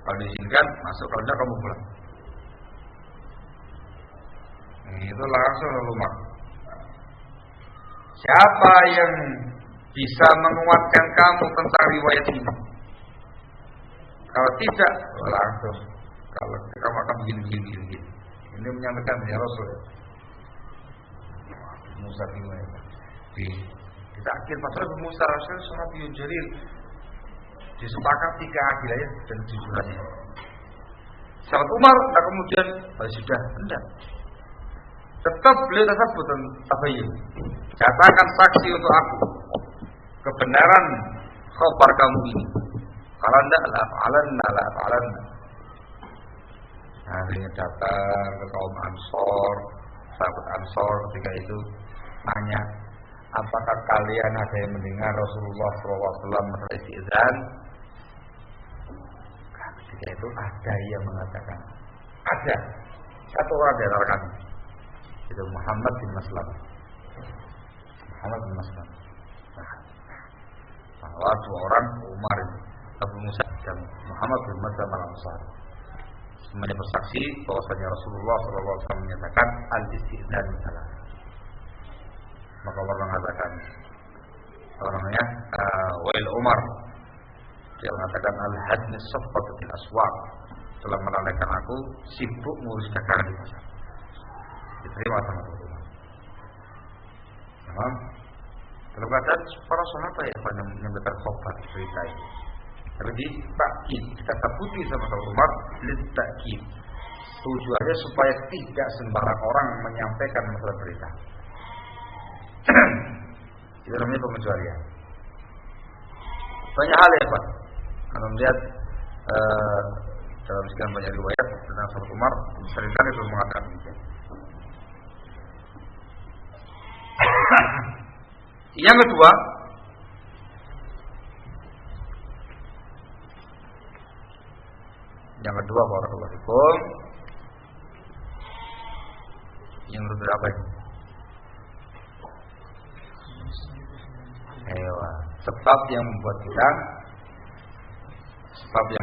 Kalau diizinkan masuk, kalau tidak kamu pulang. Itu langsung Umar. Siapa yang bisa menguatkan kamu tentang riwayat ini? Kalau tidak, langsung. Kalau kamu akan begini. Ini menyampaikan ya Rasul. Musa gimana? Di akhir pasal Musa Rasul sahabat Jalil disepakati keadilannya dan kejujurannya. Sahabat Umar tak kemudian sudah tidak. Tetap beliau tersebut tabayyun. Katakan saksi untuk aku kebenaran khabar kamu ini. Kalau tidak la fa'alanna. Akhirnya datang ke kaum Ansor, sahabat Ansor ketika itu tanya, apakah kalian ada yang mendengar Rasulullah SAW masalah istizan? Ketika itu ada yang mengatakan, ada satu orang di antara kami, itu Muhammad bin Maslam. Bahwa 2 orang Umar, Abu Musa dan Muhammad bin Maslam al-Ansari semuanya bersaksi bahwasanya Rasulullah SAW menyatakan al-istizan salah. Maka Umar mengatakan, orangnya Wail Umar, dia mengatakan al-hadni saffat bil aswaq, telah melalaikan aku sibuk ngurus dagangan di pasar. Diterima sama Umar. Nah, dalam keadaan para sahabat ya pada menyampaikan khabar berita ini. Tapi di takkid, kata putih sama Umar, takkid. Tujuannya supaya tidak sembarang orang menyampaikan masalah berita. Itu namanya pengecualian. Banyak hal ya Pak. Kalau melihat dalam sekian banyak riwayat tentang sahabat Umar, seringkali itu mengatakan demikian. Yang kedua, barakallahu fikum. Yang kedua apa ini? Sebab yang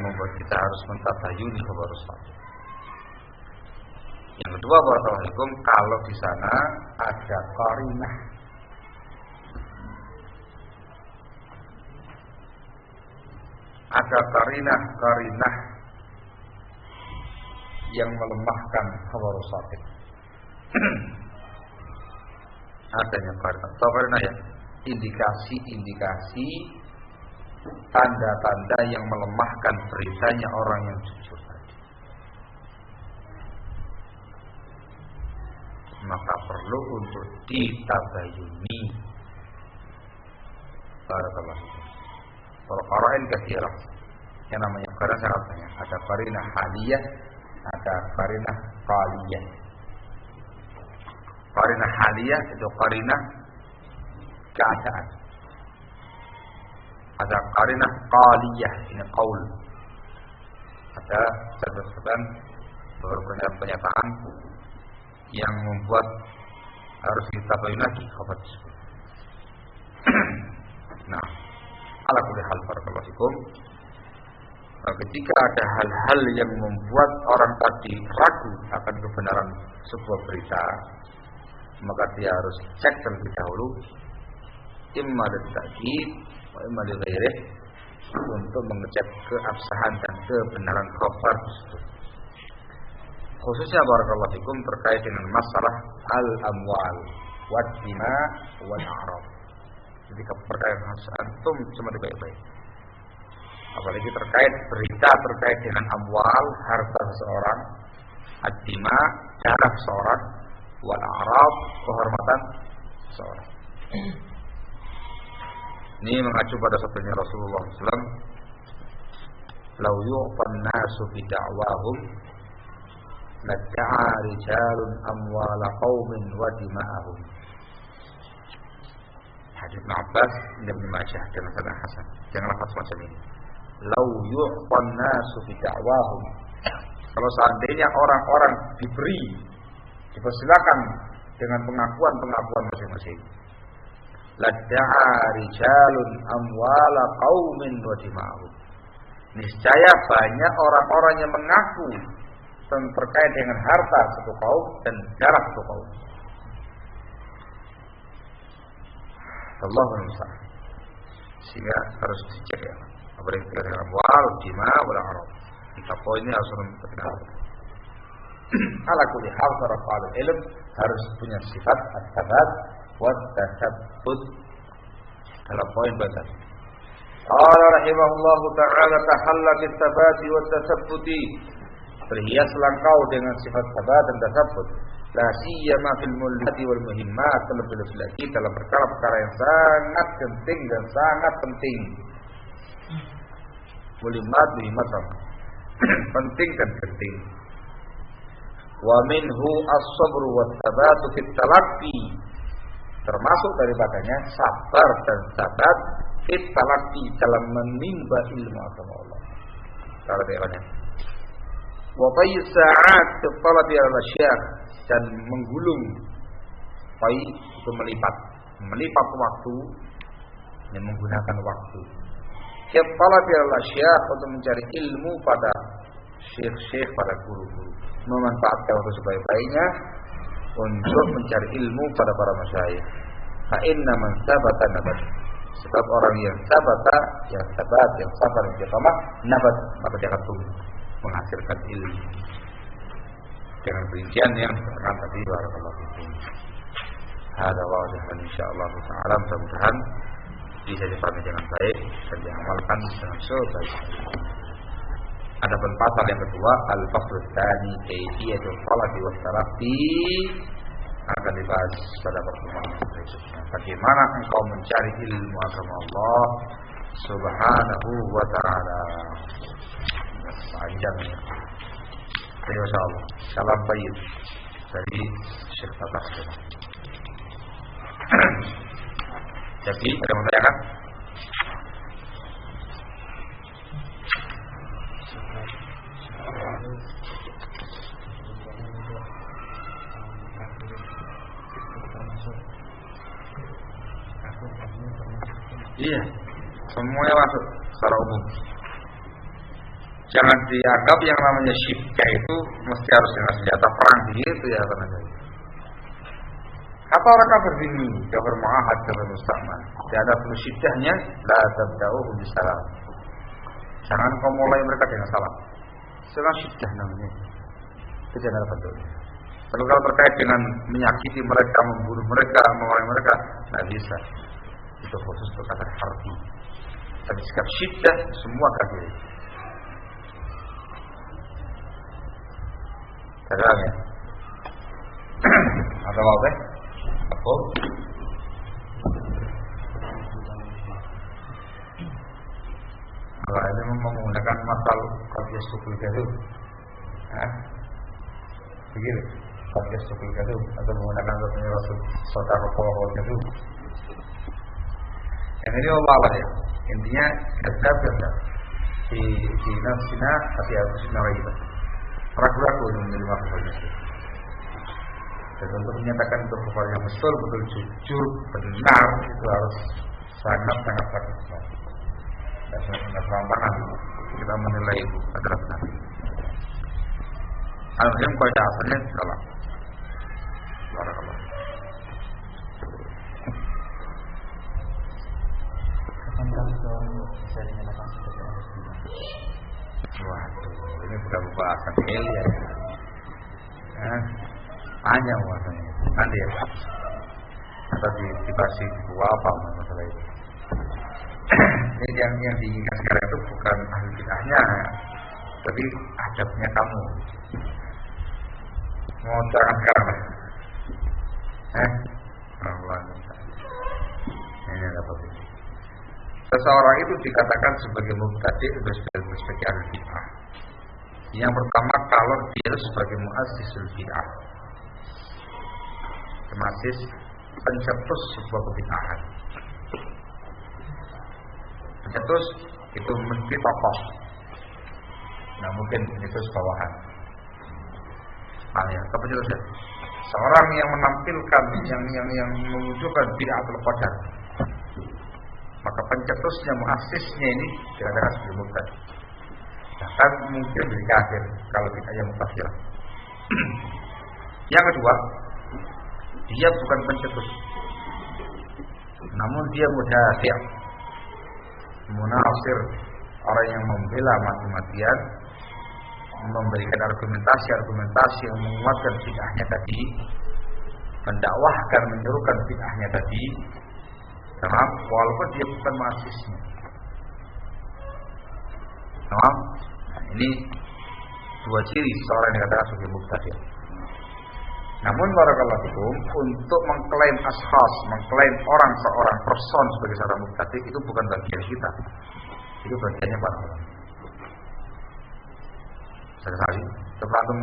membuat kita harus mentabayuni khabar Rasul. Yang kedua, barakallahu fikum, kalau di sana ada qarinah, yang melemahkan khabar Rasul. Adanya qarinah ya, indikasi, tanda-tanda yang melemahkan beritanya orang yang jujur tadi. Maka perlu untuk ditabayuni. Barakallahu fikum. Kalau qara'in katsirah, yang namanya qarinah sangat banyak. Ada qarinah haliyah, ada qarinah qaliyah. Qarinah haliyah itu qarinah keadaan. Ada qarinah qaliyah, ini qaul. Ada catatan pernyataan yang membuat harus kita bayar lagi khabar tersebut. Nah, ala kulli hal barakallahu fikum. Ketika ada hal-hal yang membuat orang tadi ragu akan kebenaran sebuah berita, maka dia harus cek terlebih dahulu, imma litakid wa imma li ghairih, untuk mengecek keabsahan dan kebenaran khabar tersebut. Khususnya barakallahu fikum terkait dengan masalah al-amwal wad dima wal a'rad. Jadi perkara harus antum cuma baik-baik. apalagi terkait berita terkait dengan amwal, harta seseorang, ad-dima, darah seseorang, wal a'rad, kehormatan seseorang. Ini mengacu pada sabdanya Rasulullah SAW, "Lau yu'tan nasu bida'wahum ladda'a rijalun amwala qaumin wa dima'ahum." Hadits Ibnu Abbas dan Ibnu Majah dengan sanad hasan. Janganlah semacam ini. "Lau yu'tan nasu bida'wahum." Kalau seandainya orang-orang dipersilakan dengan pengakuan-pengakuan masing-masing, ladda'a rijalun amwala qaumin wa dima'ahum. Niscaya banyak orang-orang yang mengaku terkait dengan harta satu kaum dan darah satu kaum. Allahu Akbar. Sehingga harus dicek ya. Apa yang terkait dengan amwal, dima, wal a'rad. Kita poinnya harus benar. Ala kulli hal para talib ilm harus punya sifat at-tabat wa tasabbut dalam poin batas. Qala rahimahullahu ta'ala tahalla bit-tabati wa tasabbuti. Berhiaslah engkau dengan sifat tabat dan tasabbut. La siyama fil mulhati wal muhimmat, terlebih lagi dalam perkara-perkara yang sangat penting dan sangat penting. Muhimmat sama. Penting dan penting. Wa minhu as-sabr wa thabatu fit talaqqi. Termasuk daripadanya sabar dan sabat fit talaqqi dalam menimba ilmu agama Allah. Cara dewannya. Wa tayyis sa'at talabi al-asya' dan menggulung pai itu melipat waktu dan menggunakan waktu. Talabi al-asya' untuk mencari ilmu pada syekh-syekh, pada guru-guru. Memanfaatkan waktu sebaik-baiknya untuk mencari ilmu pada para masyayikh. Fa inna man sabata nabat. Sebab orang yang sabata, yang sabat, yang sabar, yang istiqamah, nabat, maka dia akan tumbuh menghasilkan ilmu. Dengan perincian yang akan tadi barakallahu fikum. Hada wa'adahan insyaallah ta'ala, mudah-mudahan bisa dipahami dengan baik dan diamalkan dengan sebaik-baiknya. Adapun pasal yang kedua, al-fasl tsani kaifiyatul talaqi was taraqqi, akan dibahas pada pertemuan berikutnya. Bagaimana engkau mencari ilmu agama Allah Subhanahu wa ta'ala. Panjangnya. Terima kasih. Salam baik dari Syekh Fatah. Jadi, ada yang menanyakan? Iya, semuanya masuk secara umum. Jangan dianggap yang namanya syiddah itu mesti harus dengan senjata perang gitu ya teman-teman. Apa orang kafir ini, kafir mu'ahad, kafir musta'man. Tidak ada perlu syiddahnya, la tabda'uhum bisalam. Jangan kau mulai mereka dengan salam. Setelah syiddah namanya. Itu jangan bentuknya. Tapi kalau terkait dengan menyakiti mereka, membunuh mereka, memerangi mereka, tidak bisa. Itu khusus perkataan harfi. Tapi sikap syiddah semua kafir. Terang ya. Ada apa? Apa? Kalau ini menggunakan masal qadiyah sukul kadu, begitu. Qadiyah sukul kadu atau menggunakan katanya Rasul saudara kawal kadu. Yang ini Allah ya. Intinya kedap di nafsina tapi harus nawaita. Ragu-ragu untuk menerima kebenaran. Dan untuk menyatakan itu kufar yang betul jujur benar itu harus sangat-sangat bagus. Dan sangat rampangan kita menilai itu adalah benar. Al-Muhim pada asalnya salah. Barakallah. Waduh, ini bukan pembahasan ya. Panjang bahasanya. Nanti ya Pak. Atau dikasih buku apa masalah itu. Ini yang diinginkan sekarang itu bukan ahli bid'ahnya, tapi adabnya kamu. Mau terangkan sekarang lah. Ini ada apa sih? Seseorang itu dikatakan sebagai mubtadi' sebagai ahli bid'ah. Yang pertama kalau dia sebagai muassis bid'ah, termasuk pencetus sebuah kebid'ahan. Pencetus itu mesti tokoh, nah mungkin pencetus bawahan. Pencetus ya, seorang yang menampilkan yang menunjukkan bid'atul qadar, maka pencetusnya, muassisnya ini dikatakan sebagai mubtadi'. Bahkan mungkin menjadi kafir kalau bid'ahnya mukafirah. Yang kedua, dia bukan pencetus, namun dia mudafi', munasir, orang yang membela mati-matian, memberikan argumentasi yang menguatkan bid'ahnya tadi, mendakwahkan, menyerukan bid'ahnya tadi, tamam, walaupun dia bukan muassisnya. Tamam? Nah, ini dua ciri seorang yang dikatakan sebagai mubtadi'. Namun barakallahu fikum, untuk mengklaim ashas, mengklaim seorang person sebagai seorang mubtadi' itu bukan bagian kita. Itu bagiannya para ulama. Sekali, sebelum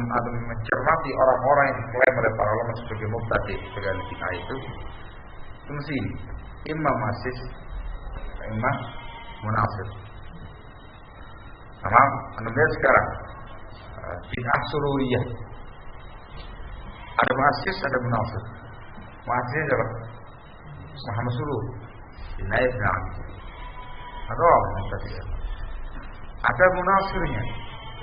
mencermati orang-orang yang diklaim oleh para ulama sebagai mubtadi' sebagai bid'ah itu mesti imam muassis, imam munasir. Sama, anda lihat sekarang bid'ah sururiyah. Ada muassis, ada munasir. Muassis adalah Muhammad Surur, Naib Naam. Atau mubtadi'. Ada munasirnya,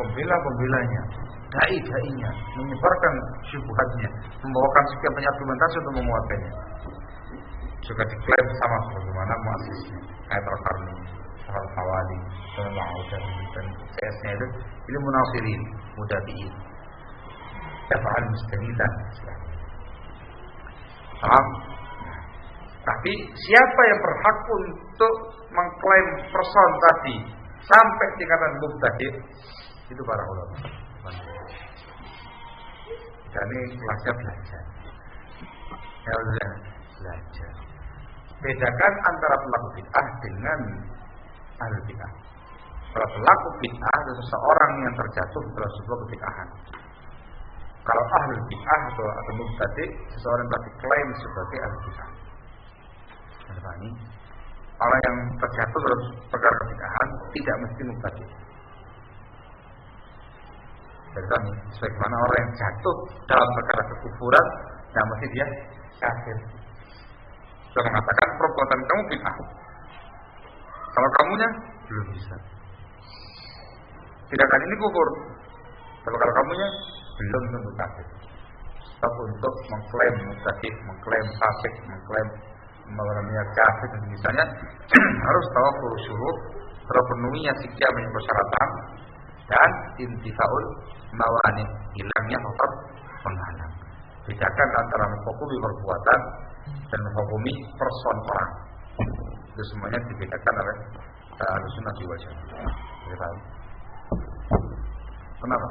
pembela-pembelanya, dai-dainya, menyebarkan syubhatnya, membawakan sekian banyak argumentasi untuk menguatkannya. Juga diklaim sama sebagaimana muassisnya, Ayat Al-Qarni, Al-Hawali, dan CS-nya itu, ini munasirin, mudafi'in, dafa'al mustanidan. Paham? Tapi siapa yang berhak untuk mengklaim person tadi sampai tingkatan mubtadi'? Itu para ulama. Dan ini kelasnya belajar. Ya udah belajar. Bedakan antara pelaku bid'ah dengan ahli bid'ah. Kalau pelaku bid'ah itu seseorang yang terjatuh dalam sebuah kebid'ahan. Kalau ahli bid'ah atau mubtadi', seseorang yang diklaim sebagai ahli bid'ah. Ini orang yang terjatuh dalam perkara kebid'ahan tidak mesti mubtadi'. Jadi sebagaimana orang yang jatuh dalam perkara kekufuran, tidak mesti dia kafir. Sudah mengatakan perbuatan kamu bid'ah. Kalau kamunya belum bisa. Tidakkan ini kufur. Kalau kamunya belum tentu kafir. Sebab untuk mengklaim mubtadi', mengklaim fasik, mengklaim namanya kafir dan misalnya harus tahu syurut, terpenuhinya sekian banyak persyaratan dan intifaul mawani, hilangnya faktor penghalang. Bedakan antara menghukumi perbuatan dan menghukumi person orang. Itu semuanya dibedakan oleh Ahlussunnah wal Jamaah. Kenapa?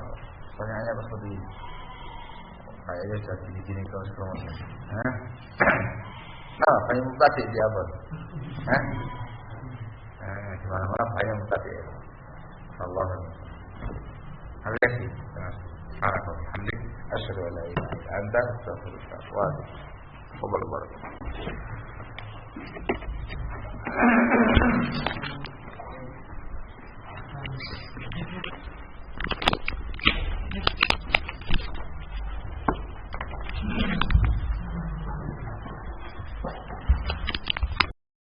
Pertanyaannya seperti ini. Kayaknya jadi gini terus kemudian. Nah, banyak mubtadi' di apa? Di mana-mana banyak mubtadi'. Allah. Alaihi Alhamdulillah. Asyhadu an la ilaha illa anta astaghfiruka wa atubu ilaik.